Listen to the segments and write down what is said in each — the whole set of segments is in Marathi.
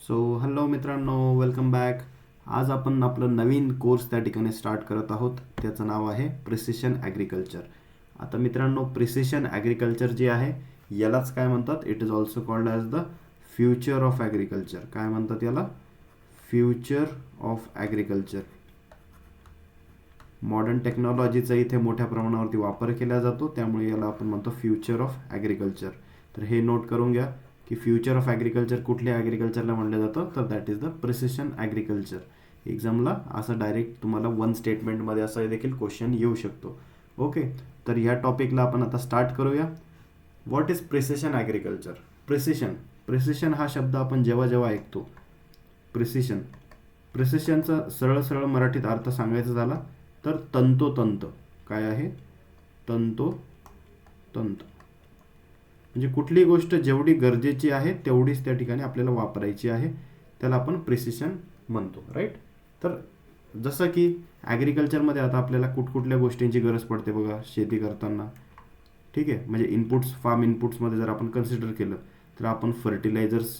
सो हॅलो मित्रांनो, वेलकम बॅक. आज आपण आपलं नवीन कोर्स त्या ठिकाणी स्टार्ट करत आहोत. त्याचं नाव आहे प्रिसिशन ॲग्रिकल्चर. आता मित्रांनो, प्रिसिशन ॲग्रिकल्चर जे आहे यालाच काय म्हणतात, it is also called as the future of agriculture. काय म्हणतात याला? Future of agriculture. मॉडर्न टेक्नॉलॉजीचा इथे मोठ्या प्रमाणावरती वापर केला जातो, त्यामुळे याला आपण म्हणतो फ्युचर ऑफ ॲग्रिकल्चर. तर हे नोट करून घ्या की फ्युचर ऑफ ॲग्रिकल्चर कुठल्या ॲग्रिकल्चरला म्हणलं जातं, तर that is the precision agriculture. एक्झामला असं डायरेक्ट तुम्हाला वन स्टेटमेंटमध्ये असं देखील क्वेश्चन येऊ शकतो. ओके, तर ह्या टॉपिकला आपण आता स्टार्ट करूया. What is precision agriculture? Precision हा शब्द आपण जेव्हा जेव्हा ऐकतो, प्रिसिशनचा सरळ सरळ मराठीत अर्थ सांगायचा झाला तर तंतोतंत. काय आहे? तंतोतंत. म्हणजे कुठली गोष्ट जेवढी गरजेची आहे तेवढीच त्या ठिकाणी आपल्याला वापरायची आहे, त्याला आपण प्रिसिशन म्हणतो, राईट. तर जसं की ॲग्रिकल्चरमध्ये आता आपल्याला कुठकुठल्या गोष्टींची गरज पडते बघा शेती करताना. ठीक आहे, म्हणजे इनपुट्स, फार्म इनपुट्समध्ये जर आपण कन्सिडर केलं तर आपण फर्टिलायझर्स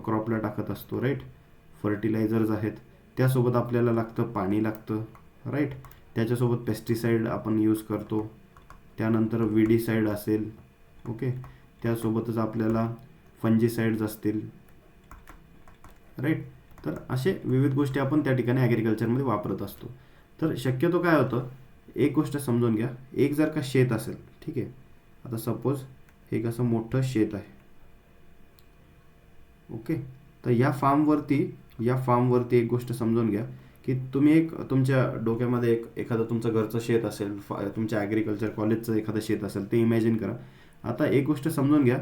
क्रॉपला टाकत असतो, राईट. फर्टिलायझर्स आहेत, त्यासोबत आपल्याला लागतं पाणी लागतं, राईट. त्याच्यासोबत पेस्टिसाईड आपण यूज करतो, त्यानंतर विडीसाईड असेल, ओके. त्यासोबतच आपल्याला फंजीसाईड्स असतील, राईट. तर असे विविध गोष्टी आपण त्या ठिकाणी ॲग्रिकल्चरमध्ये वापरत असतो. तर शक्यतो काय होतं, एक गोष्ट समजून घ्या. एक जर का शेत असेल, ठीक आहे, आता सपोज हे कसं मोठं शेत आहे, ओके. तर या फार्मवरती एक गोष्ट समजून घ्या की तुम्ही एक तुमच्या डोक्यामध्ये एखादं तुमचं घरचं शेत असेल, तुमच्या ॲग्रिकल्चर कॉलेजचं एखादं शेत असेल, ते इमॅजिन करा. आता एक गोष्ट समजून घ्या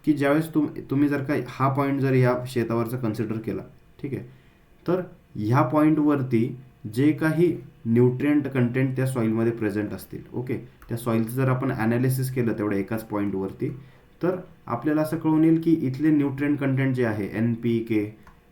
की ज्यावेळेस तुम्ही जर का हा पॉईंट जर ह्या शेतावरचा कन्सिडर केला, ठीक आहे, तर ह्या पॉईंटवरती जे काही न्यूट्रिएंट कंटेंट त्या सॉईलमध्ये प्रेझेंट असतील, ओके, त्या सॉईलचं जर आपण ॲनालिसिस केलं तेवढ्या एकाच पॉईंटवरती, तर आपल्याला असं कळून येईल की इथले न्यूट्रिएंट कंटेंट जे आहे NPK,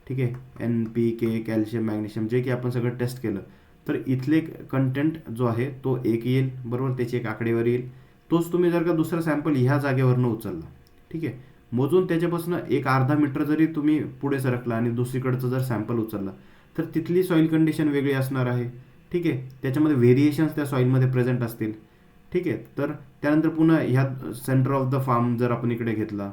ठीक आहे, NPK, कॅल्शियम, मॅग्नेशियम, जे की आपण सगळं टेस्ट केलं, तर इथले कंटेंट जो आहे तो एक येईल, बरोबर, त्याची एक आकडेवारी येईल. तोच तुम्ही जर का दुसरा सॅम्पल ह्या जागेवरनं उचलला, ठीक आहे, मोजून त्याच्यापासून एक अर्धा मीटर जरी तुम्ही पुढे सरकला आणि दुसरीकडचं जर सॅम्पल उचलला, तर तिथली सॉईल कंडिशन वेगळी असणार आहे, ठीक आहे. त्याच्यामध्ये व्हेरिएशन्स त्या सॉईलमध्ये प्रेझेंट असतील, ठीक आहे. तर त्यानंतर पुन्हा ह्या सेंटर ऑफ द फार्म जर आपण इकडे घेतला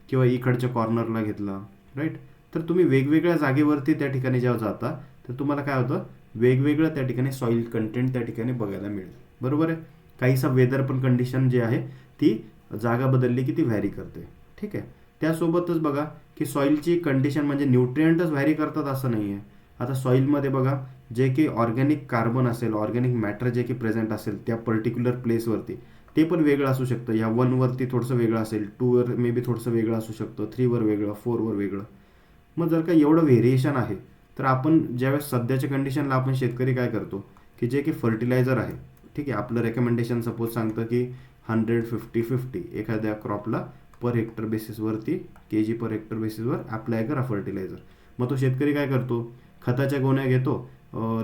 किंवा इकडच्या कॉर्नरला घेतला, राईट, तर तुम्ही वेगवेगळ्या जागेवरती त्या ठिकाणी जेव्हा जाता तर तुम्हाला काय होतं, वेगवेगळं त्या ठिकाणी सॉईल कंटेंट त्या ठिकाणी बघायला मिळेल, बरोबर आहे. काहीसा वेदर पण कंडिशन जी आहे ती जागा बदलली की ती व्हॅरी करते, ठीक आहे. त्यासोबतच बघा की सॉईलची कंडिशन म्हणजे न्यूट्रिएंटच व्हॅरी करतात असं नाही आहे. आता सॉईलमध्ये बघा, जे की ऑर्गॅनिक कार्बन असेल, ऑर्गॅनिक मॅटर जे की प्रेझेंट असेल त्या पर्टिक्युलर प्लेसवरती, ते पण वेगळं असू शकतं. या 1वरती थोडंसं वेगळं असेल, 2वर मे बी थोडंसं वेगळं असू शकतं, 3वर वेगळं, 4वर वेगळं. मग जर का एवढं व्हेरिएशन आहे, तर आपण ज्यावेळेस सध्याच्या कंडिशनला आपण शेतकरी काय करतो की जे की फर्टिलायझर आहे, ठीक आहे, आपलं रेकमेंडेशन सपोज सांगतं की 100-50-50 एखाद्या क्रॉपला पर हेक्टर बेसिसवरती, kg पर हेक्टर बेसिसवर अप्लाय करा फर्टिलायझर. मग तो शेतकरी काय करतो, खताच्या गोण्या घेतो,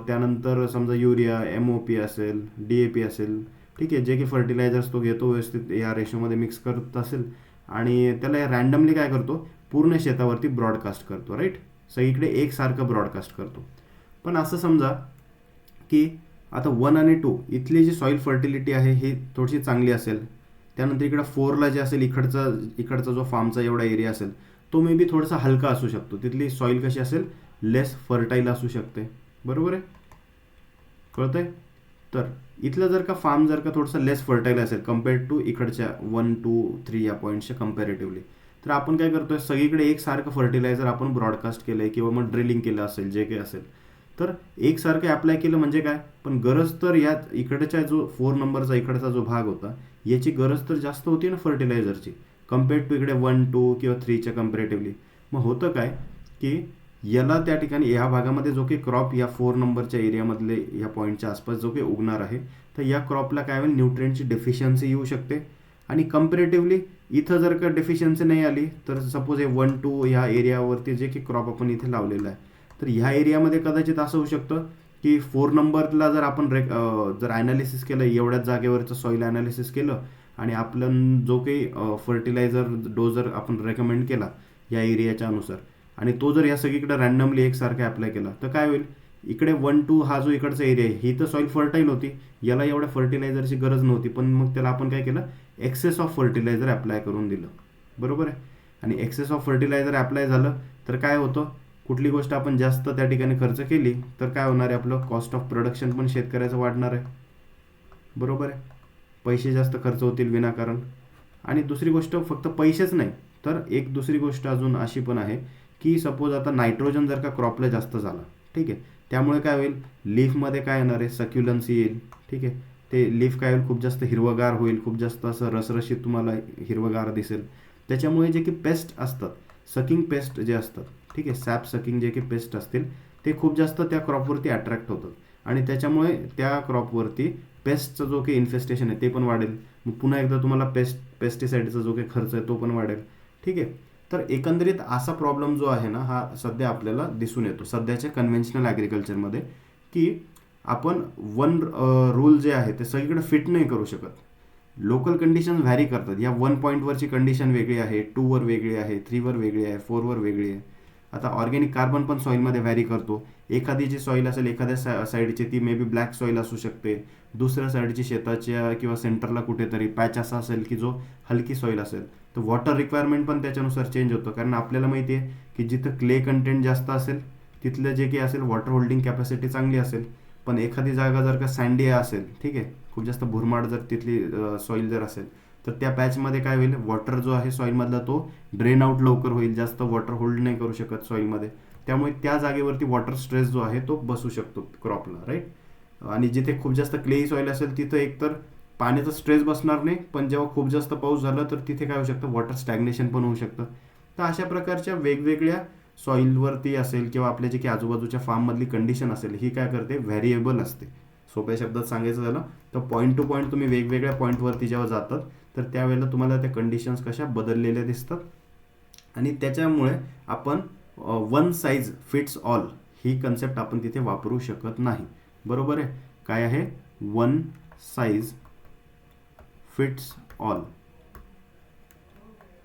त्यानंतर समजा युरिया, MOP असेल, DAP असेल, ठीक आहे, जे की फर्टिलायझर्स तो घेतो, व्यवस्थित या रेशोमध्ये मिक्स करत असेल आणि त्याला रॅन्डमली काय करतो, पूर्ण शेतावरती ब्रॉडकास्ट करतो, राईट. सगळीकडे एकसारखं ब्रॉडकास्ट करतो. पण असं समजा की आता 1 आणि 2 इथली जी सॉईल फर्टिलिटी आहे ही थोडीशी चांगली असेल, त्यानंतर इकडं 4ला जे असेल, इकडचा जो फार्मचा एवढा एरिया असेल तो मे बी थोडासा हलका असू शकतो, तिथली सॉईल कशी असेल, लेस फर्टाईल असू शकते, बरोबर आहे, कळतंय. तर इथलं जर का फार्म जर का थोडंसं लेस फर्टाईल असेल कम्पेअर्ड टू इकडच्या 1, 2, 3 या पॉईंटच्या कम्पॅरेटिव्हली, तर आपण काय करतोय, सगळीकडे एकसारखं फर्टिलायझर आपण ब्रॉडकास्ट केलं आहे किंवा मग ड्रिलिंग केलं असेल, जे काही असेल, तर एकसारखं अप्लाय केलं म्हणजे काय, पण गरज तर या इकडच्या जो 4 नंबरचा इकडचा जो भाग होता याची गरज तर जास्त होती ना फर्टिलायझरची, कम्पेअर्ड टू इकडे 1, 2 किंवा 3च्या कम्पॅरेटिव्हली. मग होतं काय की याला त्या ठिकाणी ह्या भागामध्ये जो काही क्रॉप या 4 नंबरच्या एरियामधले ह्या पॉईंटच्या आसपास जो काही उगणार आहे, तर या क्रॉपला काय होईल, न्यूट्रिएंटची डेफिशियन्सी येऊ शकते. आणि कम्पॅरेटिव्हली इथं जर का डेफिशियन्सी नाही आली, तर सपोज हे 1, 2 ह्या एरियावरती जे की क्रॉप आपण इथे लावलेला आहे, तर ह्या एरियामध्ये कदाचित असं होऊ शकतं की 4 नंबरला जर आपण जर ॲनालिसिस केलं, एवढ्याच जागेवरचं सॉईल ॲनालिसिस केलं आणि आपलं जो काही फर्टिलायझर डोस जर आपण रेकमेंड केला या एरियाच्या अनुसार, आणि तो जर या सगळीकडे रॅन्डमली एकसारखा अप्लाय केला तर काय होईल, इकडे 1-2 हा जो इकडचा एरिया आहे ही तर सॉईल फर्टाईल होती, याला एवढ्या फर्टिलायझरची गरज नव्हती, पण मग त्याला आपण काय केलं, एक्सेस ऑफ फर्टिलायझर अप्लाय करून दिलं. बरोबर आहे. आणि एक्सेस ऑफ फर्टिलायझर अप्लाय झालं तर काय होतं, कुठली गोष्ट आपण जास्त त्या ठिकाणी खर्च केली तर काय होणार आहे, आपलं कॉस्ट ऑफ प्रोडक्शन पण शेतकऱ्याचं वाढणार आहे. बरोबर आहे. पैसे जास्त खर्च होतील विनाकारण. आणि दुसरी गोष्ट फक्त पैसेच नाही, तर एक दुसरी गोष्ट अजून अशी पण आहे की सपोज आता नायट्रोजन जर का क्रॉपला जास्त झाला, ठीक आहे, त्यामुळे काय होईल, लीफमध्ये काय येणार आहे, सक्युलन्सी येईल. ठीक आहे, ते लीफ काय होईल, खूप जास्त हिरवगार होईल, खूप जास्त असं रसरशीत तुम्हाला हिरवगार दिसेल. त्याच्यामुळे जे की पेस्ट असतात, सकिंग पेस्ट जे असतात, ठीक आहे, सॅप सकिंग जे की पेस्ट असतील ते खूप जास्त त्या क्रॉपवरती अट्रॅक्ट होतात आणि त्याच्यामुळे त्या क्रॉपवरती पेस्टचा जो काही इन्फेस्टेशन आहे ते पण वाढेल. मग पुन्हा एकदा तुम्हाला पेस्टिसाईडचा जो काही खर्च आहे तो पण वाढेल. ठीक आहे. तर एकंदरीत असा प्रॉब्लेम जो आहे ना, हा सध्या आपल्याला दिसून येतो सध्याच्या कन्व्हेन्शनल ॲग्रिकल्चरमध्ये, की आपण वन रूल जे आहे ते सगळीकडे फिट नाही करू शकत. लोकल कंडिशन व्हॅरी करतात. या 1 पॉईंटवरची कंडिशन वेगळी आहे, 2वर वेगळी आहे, 3वर वेगळी आहे, 4वर वेगळी आहे. आता ऑर्गॅनिक कार्बन पण सॉईलमध्ये व्हॅरी करतो. एखादी जी सॉईल असेल एखाद्या साईडची ती मे बी ब्लॅक सॉईल असू शकते, दुसऱ्या साईडची शेताच्या किंवा सेंटरला कुठेतरी पॅच असा असेल की जो हलकी सॉईल असेल. तर वॉटर रिक्वायरमेंट पण त्याच्यानुसार चेंज होतं, कारण आपल्याला माहिती आहे की जिथं क्ले कंटेंट जास्त असेल तिथलं जे काही असेल वॉटर होल्डिंग कॅपॅसिटी चांगली असेल. पण एखादी जागा जर का सँडी असेल, ठीक आहे, खूप जास्त भुरमाड जर तिथली सॉईल जर असेल तर त्या पॅचमध्ये काय होईल, वॉटर जो आहे सॉईलमधला तो ड्रेन आउट लवकर होईल, जास्त वॉटर होल्ड नाही करू शकत सॉईलमध्ये. त्यामुळे त्या जागेवरती वॉटर स्ट्रेस जो आहे तो बसू शकतो क्रॉपला, राईट. आणि जिथे खूप जास्त क्लेई सॉईल असेल तिथं एकतर पाण्याचा स्ट्रेस बसणार नाही, पण जेव्हा खूप जास्त पाऊस झाला तर तिथे काय होऊ शकतं, वॉटर स्टॅग्नेशन पण होऊ शकतं. तर अशा प्रकारच्या वेगवेगळ्या सॉईलवरती असेल किंवा आपल्या जे काही आजूबाजूच्या फार्ममधली कंडिशन असेल ही काय करते, व्हेरिएबल असते. सोप्या शब्दात सांगायचं झालं तर पॉईंट टू पॉईंट तुम्ही वेगवेगळ्या पॉईंटवरती जेव्हा जातात तर त्यावेळेला तुम्हाला त्या कंडिशन्स कशा बदललेल्या दिसतात. आणि त्याच्यामुळे आपण वन साईज फिट्स ऑल ही कन्सेप्ट आपण तिथे वापरू शकत नाही. बरोबर आहे. काय आहे, वन साईज फिट्स ऑल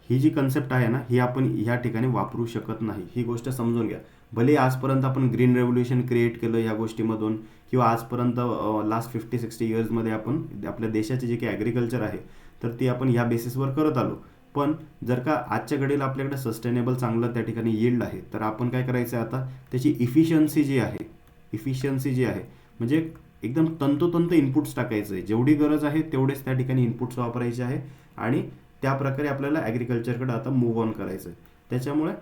ही जी कन्सेप्ट आहे ना ही आपण ह्या ठिकाणी वापरू शकत नाही. ही गोष्ट समजून घ्या. भले आजपर्यंत आपण ग्रीन रेव्होल्युशन क्रिएट केलं या गोष्टीमधून, किंवा आजपर्यंत लास्ट 50-60 इयर्समध्ये आपण आपल्या देशाचे जे काही ॲग्रिकल्चर आहे तर ती आपण ह्या बेसिसवर करत आलो. पण जर का आजच्या घडीला आपल्याकडे सस्टेनेबल चांगलं त्या ठिकाणी यील्ड आहे तर आपण काय करायचं आहे, आता त्याची इफिशियन्सी जी आहे म्हणजे एकदम तंतोतंत इनपुट्स टाकायचं आहे. जेवढी गरज आहे तेवढेच त्या ठिकाणी इनपुट्स वापरायचे आहे आणि त्या प्रकारे आपल्याला ॲग्रिकल्चरकडे आता मूव्ह ऑन करायचं आहे. त्याच्यामुळे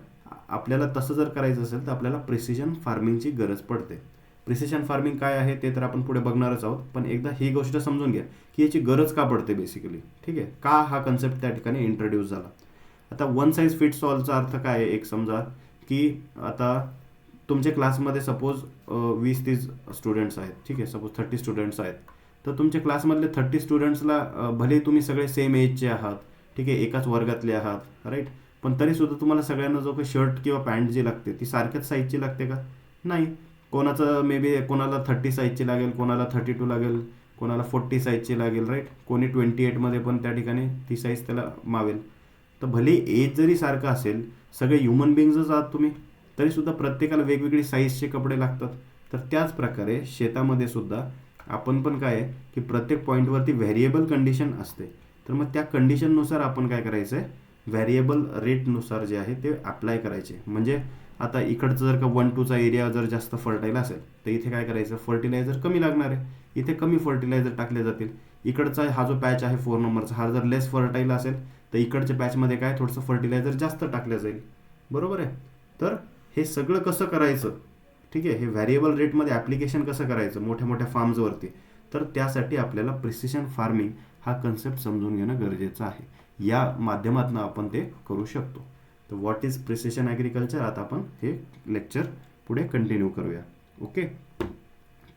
आपल्याला तसं जर करायचं असेल तर आपल्याला प्रिसिजन फार्मिंगची गरज पडते. प्रिसिजन फार्मिंग काय आहे ते तर आपण पुढे बघणारच आहोत, पण एकदा ही गोष्ट समजून घ्या की याची गरज का पडते बेसिकली. ठीक आहे, का हा कन्सेप्ट त्या ठिकाणी इंट्रोड्यूस झाला. आता वन साईज फिट्स ऑलचा अर्थ काय आहे, एक समजा की आता तुमच्या क्लासमध्ये सपोज 20-30 स्टुडंट्स आहेत. ठीक आहे, सपोज 30 स्टुडंट्स आहेत. तर तुमच्या क्लासमधले 30 स्टुडंट्सला भले तुम्ही सगळे सेम एजचे आहात, ठीक आहे, एकाच वर्गातले आहात, राईट, पण तरीसुद्धा तुम्हाला सगळ्यांना जो काही शर्ट किंवा पॅन्ट जी लागते ती सारख्याच साईजची लागते का? नाही. कोणाचं मे बी कोणाला 30 साईजची लागेल, कोणाला 32 लागेल, कोणाला 40 साईजची लागेल, राईट, कोणी 28मध्ये पण त्या ठिकाणी ती साईज त्याला मावेल. तर भले एज जरी सारखं असेल, सगळे ह्युमन बिंग्सच आहात तुम्ही, तरीसुद्धा प्रत्येकाला वेगवेगळी साईजचे कपडे लागतात. तर त्याच प्रकारे शेतामध्ये सुद्धा आपण पण काय आहे की प्रत्येक पॉईंटवरती व्हेरिएबल कंडिशन असते. तर मग त्या कंडिशननुसार आपण काय करायचं आहे, व्हेरिएबल रेटनुसार जे आहे ते अप्लाय करायचे. म्हणजे आता इकडचं जर का 1-2चा एरिया जर जास्त फर्टाईल असेल तर इथे काय करायचं, फर्टिलायझर कमी लागणार आहे, इथे कमी फर्टिलायझर टाकले जातील. इकडचा हा जो पॅच आहे 4 नंबरचा, हा जर लेस फर्टाईल असेल तर इकडच्या पॅचमध्ये काय थोडंसं फर्टिलायझर जास्त टाकलं जाईल. बरोबर आहे. तर हे सगळं कसं करायचं, ठीक आहे, हे व्हॅरिएबल रेटमध्ये ॲप्लिकेशन कसं करायचं मोठ्या मोठ्या फार्म्सवरती, तर त्यासाठी आपल्याला प्रिसिशन फार्मिंग हा कन्सेप्ट समजून घेणं गरजेचं आहे. या माध्यमातून आपण ते करू शकतो. तर व्हॉट इज प्रिसिशन ॲग्रिकल्चर, आता आपण हे लेक्चर पुढे कंटिन्यू करूया. ओके.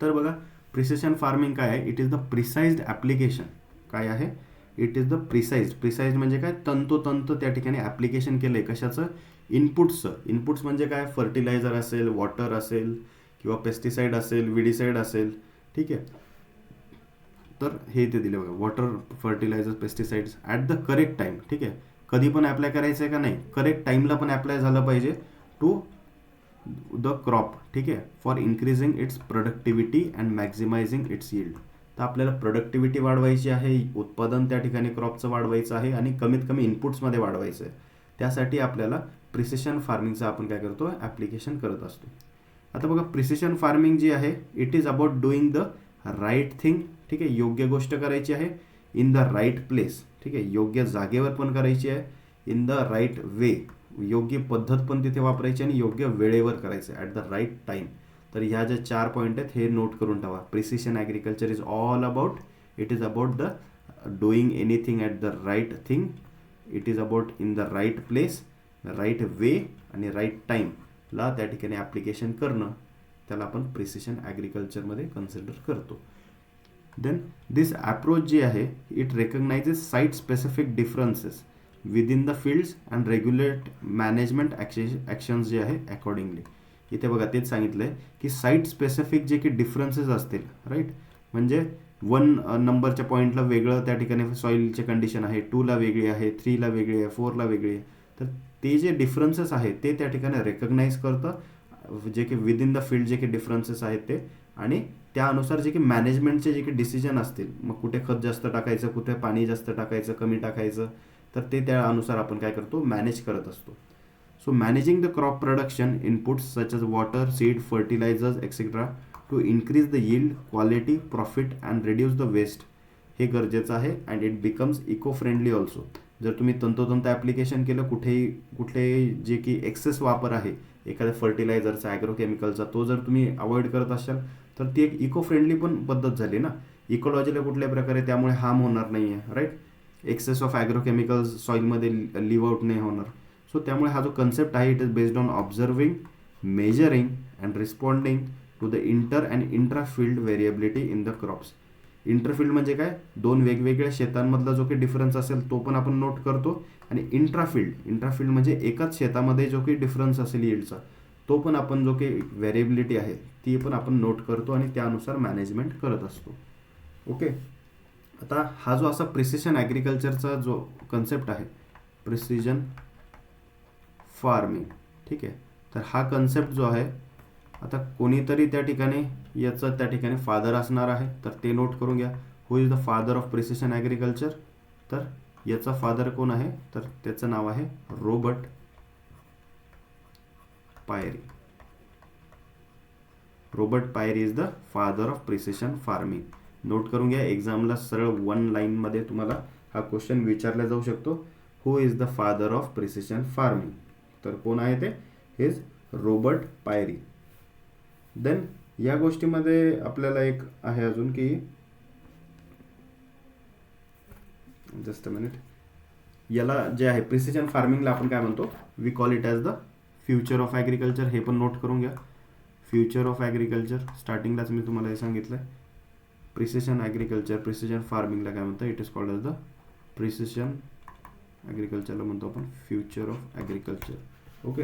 तर बघा, प्रिसिशन फार्मिंग काय आहे, it is the precised application. काय आहे, इट इज द प्रिसाइज्ड म्हणजे काय, तंतोतंत त्या ठिकाणी ॲप्लिकेशन केलं आहे. कशाचं, इनपुट्सचं. इनपुट्स म्हणजे काय, फर्टिलायझर असेल, वॉटर असेल, किंवा पेस्टिसाईड असेल, विडीसाईड असेल. ठीक आहे, तर हे ते दिले बघा, water, fertiliser, pesticides at the correct time. ठीक आहे, कधी पण अप्लाय करायचं आहे का नाही, करेक्ट टाईमला पण अप्लाय झालं पाहिजे. टू द क्रॉप, ठीक आहे, for increasing its productivity and maximising its yield. तर आपल्याला प्रोडक्टिव्हिटी वाढवायची आहे, उत्पादन त्या ठिकाणी क्रॉपचं वाढवायचं आहे आणि कमीत कमी इनपुट्समध्ये वाढवायचं आहे. त्यासाठी आपल्याला प्रिसिशन फार्मिंगचं आपण काय करतो, ॲप्लिकेशन करत असतो. आता बघा, प्रिसिशन फार्मिंग जी आहे it is about doing the right thing, ठीक आहे, योग्य गोष्ट करायची आहे, इन द राईट प्लेस, ठीक आहे, योग्य जागेवर पण करायची आहे, इन द राईट वे, योग्य पद्धत पण तिथे वापरायची आणि योग्य वेळेवर करायचं, ॲट द राईट टाईम. तर ह्या ज्या 4 पॉईंट आहेत हे नोट करून ठेवा. Precision agriculture is all about, it is about the doing anything at the right thing, it is about in the right place, right way आणि राईट टाईमला त्या ठिकाणी ॲप्लिकेशन करणं, त्याला आपण प्रिसिशन ॲग्रिकल्चरमध्ये कन्सिडर करतो. देन दिस अप्रोच जी आहे it recognises site specific differences within the fields and regulate management actions जे आहे अकॉर्डिंगली. इथे बघा तेच सांगितलं आहे की साईट स्पेसिफिक जे की डिफरन्सेस असतील, राईट, म्हणजे 1 नंबरच्या पॉईंटला वेगळं त्या ठिकाणी सॉईलचे कंडिशन आहे, 2ला वेगळी आहे, 3ला वेगळी आहे, 4ला वेगळी आहे. तर ते जे डिफरन्सेस आहेत ते त्या ठिकाणी रेकग्नाइज करतं, जे की विदिन द फील्ड जे की डिफरन्सेस आहेत ते, आणि त्यानुसार जे की मॅनेजमेंटचे जे की डिसिजन असतील, मग कुठे खत जास्त टाकायचं, कुठे पाणी जास्त टाकायचं, कमी टाकायचं, तर ते त्यानुसार आपण काय करतो, मॅनेज करत असतो. So managing the crop production inputs such as water, seed, fertilisers etcetera to increase the yield, quality, profit and reduce the waste, हे गरजेचं आहे. And it becomes eco friendly also. जर तुम्ही तंतोतंत ॲप्लिकेशन केलं, कुठेही जे की एक्सेस वापर आहे एखाद्या फर्टिलायझरचा, ॲग्रोकेमिकलचा, तो जर तुम्ही अवॉइड करत असाल तर ती एक इको फ्रेंडली पण पद्धत झाली ना. इकोलॉजीला कुठल्याही प्रकारे त्यामुळे हार्म होणार नाही आहे, राईट. एक्सेस ऑफ ॲग्रोकेमिकल्स सॉईलमध्ये लिव्ह आउट नाही होणार. सो त्यामुळे हा जो कन्सेप्ट आहे it is based on observing, measuring and responding to the inter and intrafield variability in the crops. Interfield म्हणजे काय, 2 वेगवेगळ्या शेतांमधला जो काही डिफरन्स असेल तो पण आपण नोट करतो, आणि इंट्राफील्ड म्हणजे एकाच शेतामध्ये जो काही डिफरन्स असेल यील्डचा, तो पण आपण जो काही व्हेरिएबिलिटी आहे ती पण आपण नोट करतो आणि त्यानुसार मॅनेजमेंट करत असतो. ओके. आता हा जो असा प्रिसिशन ॲग्रिकल्चरचा जो कन्सेप्ट आहे, प्रिसिजन फार्मिंग, ठीक आहे, तर हा कन्सेप्ट जो आहे, आता कोणीतरी त्या ठिकाणी याचं त्या ठिकाणी फादर असणार आहे, तर ते नोट करून घ्या. Who is the father of precision agriculture? तर याचा फादर कोण आहे, तर त्याचं नाव आहे रॉबर्ट पायरी. रॉबर्ट पायरी is the father of precision farming. Note करून घ्या, एक्झामला सरळ 1 लाईनमध्ये तुम्हाला हा क्वेश्चन विचारला जाऊ शकतो. Who is the father of precision farming? तर कोण आहे ते? इज रॉबर्ट पायरी. देन या गोष्टीमध्ये आपल्याला एक आहे अजून की, जस्ट अ मिनिट, याला जे आहे प्रिसिजन फार्मिंगला आपण काय म्हणतो, we call it as the future of agriculture. हे पण नोट करून घ्या, फ्युचर ऑफ ॲग्रिकल्चर. स्टार्टिंगलाच मी तुम्हाला हे सांगितलं आहे. प्रिसिजन ॲग्रिकल्चर, प्रिसिजन फार्मिंगला काय म्हणतो, it is called as the precision ॲग्रिकल्चरला म्हणतो आपण फ्युचर ऑफ ॲग्रिकल्चर. ओके.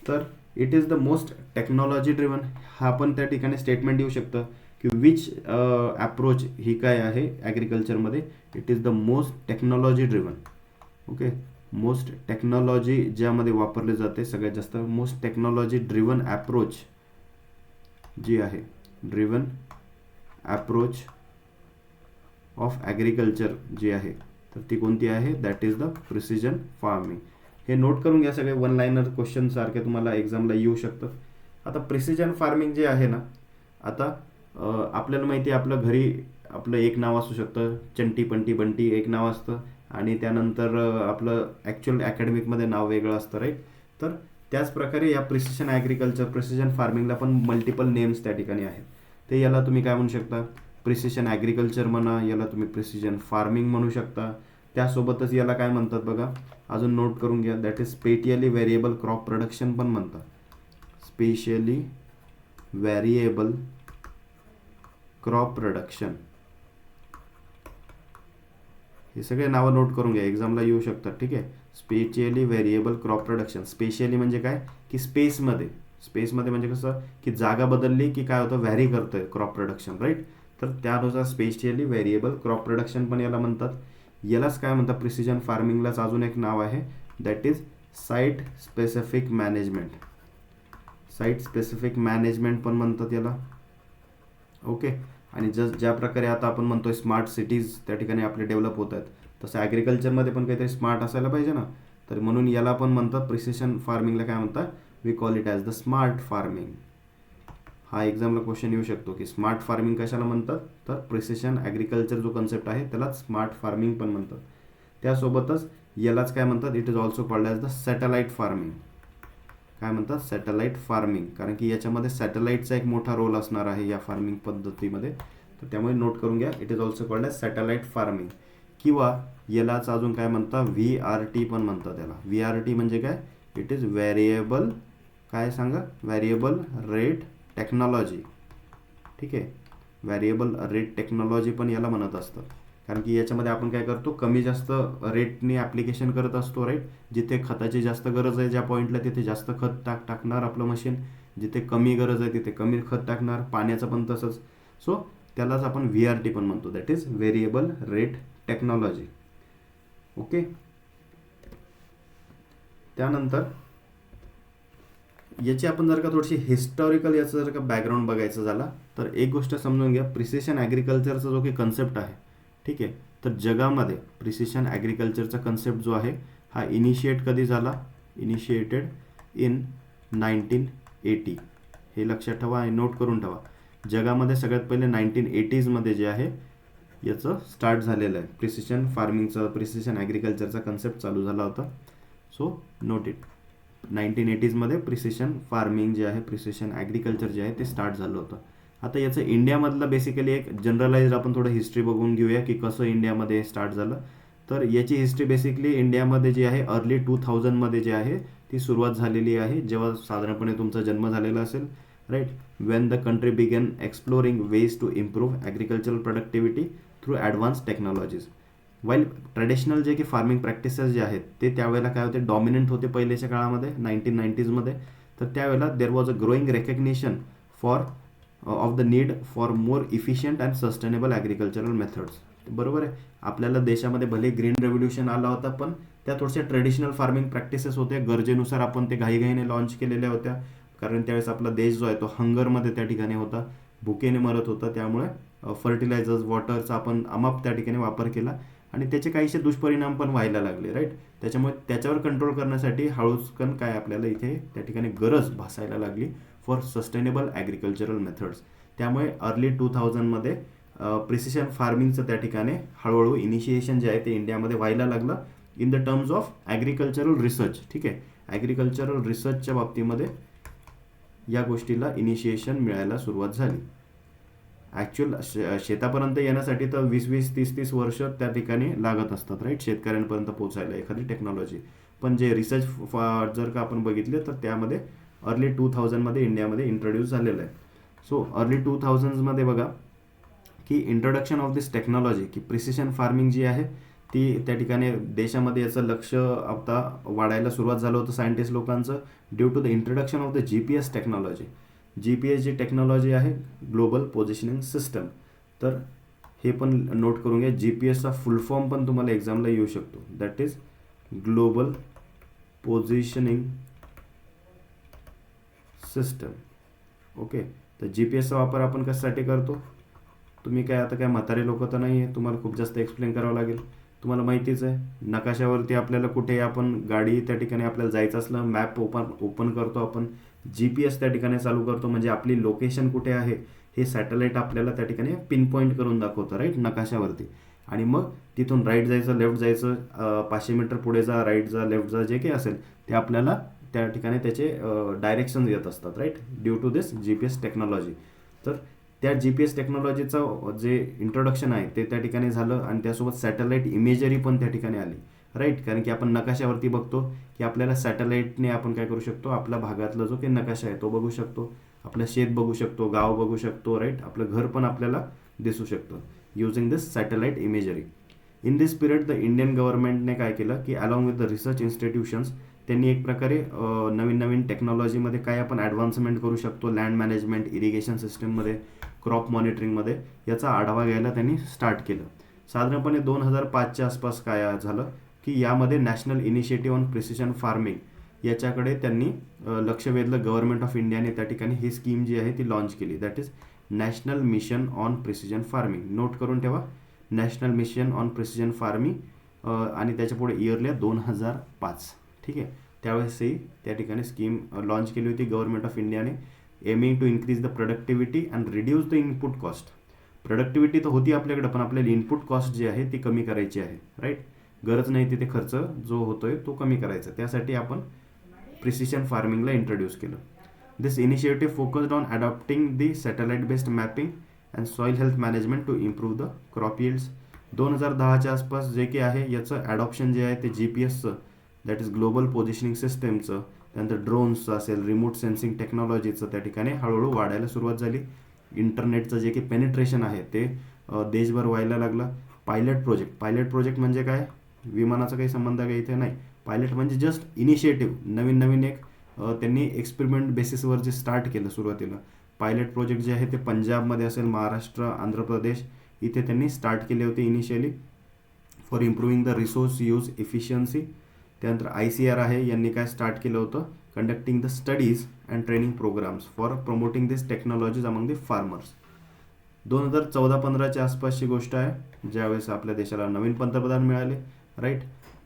तर it is the most technology driven. हा पण त्या ठिकाणी स्टेटमेंट येऊ शकतं की विच अप्रोच ही काय आहे ॲग्रिकल्चरमध्ये, it is the most technology driven. Okay. Most technology ज्यामध्ये वापरले जाते सगळ्यात जास्त, मोस्ट टेक्नॉलॉजी ड्रिवन अप्रोच जी आहे, ड्रिवन अप्रोच ऑफ ॲग्रिकल्चर जी आहे, तर ती कोणती आहे, that is the precision farming. हे नोट करून घ्या, सगळे 1 लाईनर क्वेश्चन सारखे तुम्हाला एक्झामला येऊ शकतं. आता प्रिसिजन फार्मिंग जे आहे ना, आता आपल्याला माहिती आहे आपलं घरी आपलं एक नाव असू शकतं, चंटी, पंटी, बंटी एक नाव असतं, आणि त्यानंतर आपलं ॲक्च्युअल अकॅडमिकमध्ये नाव वेगळं असतं, राईट. तर त्याच प्रकारे या प्रिसिजन ॲग्रिकल्चर, प्रिसिजन फार्मिंगला पण मल्टिपल नेम्स त्या ठिकाणी आहेत. ते याला तुम्ही काय म्हणू शकता, प्रिसिजन ॲग्रिकल्चर म्हणा, याला तुम्ही प्रिसिजन फार्मिंग म्हणू शकता. त्यासोबतच याला काय म्हणतात बघा, अजून नोट करून घ्या, that is spatially variable crop production पण म्हणतात. स्पेशियली व्हेरिएबल क्रॉप प्रोडक्शन, हे सगळे नावं नोट करून घ्या, एक्झामला येऊ शकतात, ठीक आहे. Specially variable crop production. Specially म्हणजे काय की स्पेसमध्ये म्हणजे कसं की जागा बदलली की काय होतं, व्हॅरी करतंय क्रॉप प्रोडक्शन, राईट. तर त्यानुसार स्पेशियली व्हेरिएबल क्रॉप प्रोडक्शन पण याला म्हणतात. यालाच काय म्हणतात, प्रिसिजन फार्मिंगलाच अजून एक नाव आहे, that is site specific management. Site specific management पण म्हणतात याला. ओके. आणि ज्या प्रकारे आता आपण म्हणतोय स्मार्ट सिटीज त्या ठिकाणी आपले डेव्हलप होत आहेत, तसं ॲग्रिकल्चरमध्ये पण काहीतरी स्मार्ट असायला पाहिजे ना. तर म्हणून याला पण म्हणतात प्रिसिशन फार्मिंगला काय म्हणतात, we call it as the smart farming. हा एक्झामला क्वेश्चन येऊ शकतो की स्मार्ट फार्मिंग कशाला म्हणतात, तर प्रिसिशन ॲग्रिकल्चर जो कन्सेप्ट आहे त्याला स्मार्ट फार्मिंग पण म्हणतात. त्यासोबतच यालाच काय म्हणतात, it is also called as the satellite farming. काय म्हणतात, सॅटेलाईट फार्मिंग, कारण की याच्यामध्ये सॅटेलाईटचा एक मोठा रोल असणार आहे या फार्मिंग पद्धतीमध्ये. तर त्यामुळे नोट करून घ्या, it is also called as satellite farming. किंवा यालाच अजून काय म्हणतात, VRT पण म्हणतात याला. VRT म्हणजे काय, इट इज व्हेरिएबल, काय सांगा, व्हेरिएबल रेट टेक्नॉलॉजी. ठीक आहे, व्हेरिएबल रेट टेक्नॉलॉजी पण याला म्हणत असतं. कारण की याच्यामध्ये आपण काय करतो, कमी जास्त रेटने ॲप्लिकेशन करत असतो, राईट. जिथे खताची जास्त गरज आहे ज्या पॉईंटला तिथे जास्त खत टाकणार आपलं मशीन, जिथे कमी गरज आहे तिथे कमी खत टाकणार, पाण्याचं पण तसंच. सो त्यालाच आपण VRT पण म्हणतो, that is variable rate technology. Okay. त्यानंतर याची आपण जर का थोडीशी हिस्टॉरिकल याचं जर का बॅकग्राऊंड बघायचं झाला तर एक गोष्ट समजून घ्या, प्रिसिशन ॲग्रिकल्चरचा जो काही कन्सेप्ट आहे, ठीक आहे, तर जगामध्ये प्रिसिशन ॲग्रिकल्चरचा कन्सेप्ट जो आहे हा इनिशिएट कधी झाला, इनिशिएटेड इन 1980. हे लक्षात ठेवा आणि नोट करून ठेवा. जगामध्ये सगळ्यात पहिले 1980मध्ये जे आहे याचं स्टार्ट झालेलं आहे प्रिसिशन फार्मिंगचं, प्रिसिशन ॲग्रिकल्चरचा कन्सेप्ट चालू झाला होता. So note it. 1980मध्ये प्रिसिशन फार्मिंग जे आहे, प्रिसिशन ॲग्रिकल्चर जे आहे ते स्टार्ट झालं होतं. आता याचं इंडियामधलं बेसिकली एक जनरलाइज आपण थोडं हिस्ट्री बघून घेऊया की कसं इंडियामध्ये स्टार्ट झालं. तर याची हिस्ट्री बेसिकली इंडियामध्ये जी आहे अर्ली 2000मध्ये जे आहे ती सुरुवात झालेली आहे, जेव्हा साधारणपणे तुमचा जन्म झालेला असेल, right. When the country began exploring ways to improve agricultural productivity through advance technologies. While traditional जे की फार्मिंग प्रॅक्टिसेस जे आहेत ते त्यावेळेला काय होते, डॉमिनंट होते पहिल्याच्या काळामध्ये 1990sमध्ये. तर त्यावेळेला there was a growing recognition for of the need for more efficient and sustainable agricultural methods. बरोबर आहे, आपल्याला देशामध्ये भले ग्रीन रेव्होल्युशन आला होता पण त्या थोड्याशा ट्रेडिशनल फार्मिंग प्रॅक्टिसेस होत्या, गरजेनुसार आपण ते घाईघाईने लॉन्च केलेल्या होत्या. कारण त्यावेळेस आपला देश जो आहे तो हंगरमध्ये त्या ठिकाणी होता, भुकेने मरत होता. त्यामुळे फर्टिलायझर्स, वॉटरचा आपण अमाप त्या ठिकाणी वापर केला आणि त्याचे काहीसे दुष्परिणाम पण व्हायला लागले, राईट. त्याच्यामुळे त्याच्यावर कंट्रोल करण्यासाठी हळूचकन काय आपल्याला इथे त्या ठिकाणी गरज भासायला लागली फॉर सस्टेनेबल ॲग्रिकल्चरल मेथड्स. त्यामुळे अर्ली 2000मध्ये प्रिसिशन फार्मिंगचं त्या ठिकाणी हळूहळू इनिशिएशन जे आहे ते इंडियामध्ये व्हायला लागलं in the terms of agricultural research. ठीक आहे, ॲग्रिकल्चरल रिसर्चच्या बाबतीमध्ये या गोष्टीला इनिशिएशन मिळायला सुरुवात झाली. ॲक्च्युअल शेतापर्यंत येण्यासाठी तर 20-20, 30-30 वर्ष त्या ठिकाणी लागत असतात, राईट, शेतकऱ्यांपर्यंत पोहोचायला एखादी टेक्नॉलॉजी. पण जे रिसर्च जर का आपण बघितले तर त्यामध्ये अर्ली 2000मध्ये इंडियामध्ये इंट्रोड्यूस झालेलं आहे. सो अर्ली 2000sमध्ये बघा की इंट्रोडक्शन ऑफ दिस टेक्नॉलॉजी, की प्रिसिशन फार्मिंग जी आहे ती त्या ठिकाणी देशामध्ये याचं लक्ष आता वाढायला सुरुवात झालं होतं सायंटिस्ट लोकांचं, due to the introduction of the GPS technology. GPS जी टेक्नॉलॉजी आहे, ग्लोबल पोझिशनिंग सिस्टम. तर हे पण नोट करून घ्या, GPSचा फुल फॉर्म पण तुम्हाला एक्झामला येऊ शकतो, that is global positioning system. Okay. तर GPSचा वापर आपण कशासाठी करतो, तुम्ही काय आता काय म्हातारे लोक तर नाही आहे, तुम्हाला खूप जास्त एक्सप्लेन करावं लागेल, तुम्हाला माहितीच आहे. नकाशावरती आपल्याला कुठे आपण गाडी त्या ठिकाणी आपल्याला जायचं असलं, मॅप ओपन करतो आपण, GPS त्या ठिकाणी चालू करतो, म्हणजे आपली लोकेशन कुठे आहे हे सॅटेलाईट आपल्याला त्या ठिकाणी पिन पॉईंट करून दाखवतं, राईट, नकाशावरती. आणि मग तिथून राईट जायचं, लेफ्ट जायचं, 500 मीटर पुढे जा, राईट जा, लेफ्ट जा, जे काही असेल ते आपल्याला त्या ठिकाणी त्याचे डायरेक्शन्स येत असतात, right, due to this GPS technology. तर त्या GPS टेक्नॉलॉजीचं जे इंट्रोडक्शन आहे ते त्या ठिकाणी झालं आणि त्यासोबत सॅटेलाईट इमेजरी पण त्या ठिकाणी आली, राईट. कारण की आपण नकाशावरती बघतो की आपल्याला सॅटेलाईटने आपण काय करू शकतो, आपल्या भागातला जो काही नकाशा आहे तो बघू शकतो, आपलं शेत बघू शकतो, गाव बघू शकतो, राईट, आपलं घर पण आपल्याला दिसू शकतं using this satellite imagery. In this period the Indian गव्हर्नमेंटने काय केलं की along with the research institutions त्यांनी एक प्रकारे नवीन नवीन टेक्नॉलॉजीमध्ये काय आपण ॲडव्हान्समेंट करू शकतो, लँड मॅनेजमेंट, इरिगेशन सिस्टममध्ये, क्रॉप मॉनिटरिंगमध्ये याचा आढावा घ्यायला त्यांनी स्टार्ट केलं. साधारणपणे 2005च्या आसपास काय झालं की यामध्ये national initiative on precision farming याच्याकडे त्यांनी लक्ष वेधलं. गव्हर्नमेंट ऑफ इंडियाने त्या ठिकाणी ही स्कीम जी आहे ती लॉन्च केली, that is national mission on precision farming. Note करून ठेवा, national mission on precision farming आणि त्याच्या पुढे इयरली 2005. ठीक आहे, त्यावेळेसही त्या ठिकाणी स्कीम लॉन्च केली होती गव्हर्नमेंट ऑफ इंडियाने, aiming to increase the productivity and reduce the input cost. Productivity तर होती आपल्याकडे, पण आपल्याला इनपुट कॉस्ट जी आहे ती कमी करायची आहे. राईट, गरज नाही तिथे खर्च जो होतोय तो कमी करायचा, त्यासाठी आपण प्रिसिशन फार्मिंगला इंट्रोड्यूस केलं. This initiative focused on adopting the satellite based mapping and soil health management to improve the crop yields. 2010च्या आसपास जे काही आहे याचं ॲडॉप्शन जे आहे ते GPS-चं, दॅट इज ग्लोबल पोझिशनिंग सिस्टमचं, त्यानंतर ड्रोन्सचं असेल, रिमोट सेन्सिंग टेक्नॉलॉजीचं त्या ठिकाणी हळूहळू वाढायला सुरुवात झाली. इंटरनेटचं जे काही पेनिट्रेशन आहे ते देशभर व्हायला लागलं. पायलट प्रोजेक्ट म्हणजे काय, विमानाचा काही संबंध काही इथे नाही. पायलट म्हणजे जस्ट इनिशिएटिव्ह, नवीन एक त्यांनी एक्सपेरिमेंट बेसिसवर जे स्टार्ट केलं सुरुवातीला. पायलट प्रोजेक्ट जे आहे ते पंजाबमध्ये असेल, महाराष्ट्र, आंध्र प्रदेश इथे त्यांनी स्टार्ट केले होते initially for improving the resource use efficiency. त्यानंतर ICR आहे, यांनी काय स्टार्ट केलं होतं, conducting the studies and training programmes for promoting this technologies among the farmers. 2014-15च्या आसपासची गोष्ट आहे, ज्यावेळेस आपल्या देशाला नवीन पंतप्रधान मिळाले. राईट,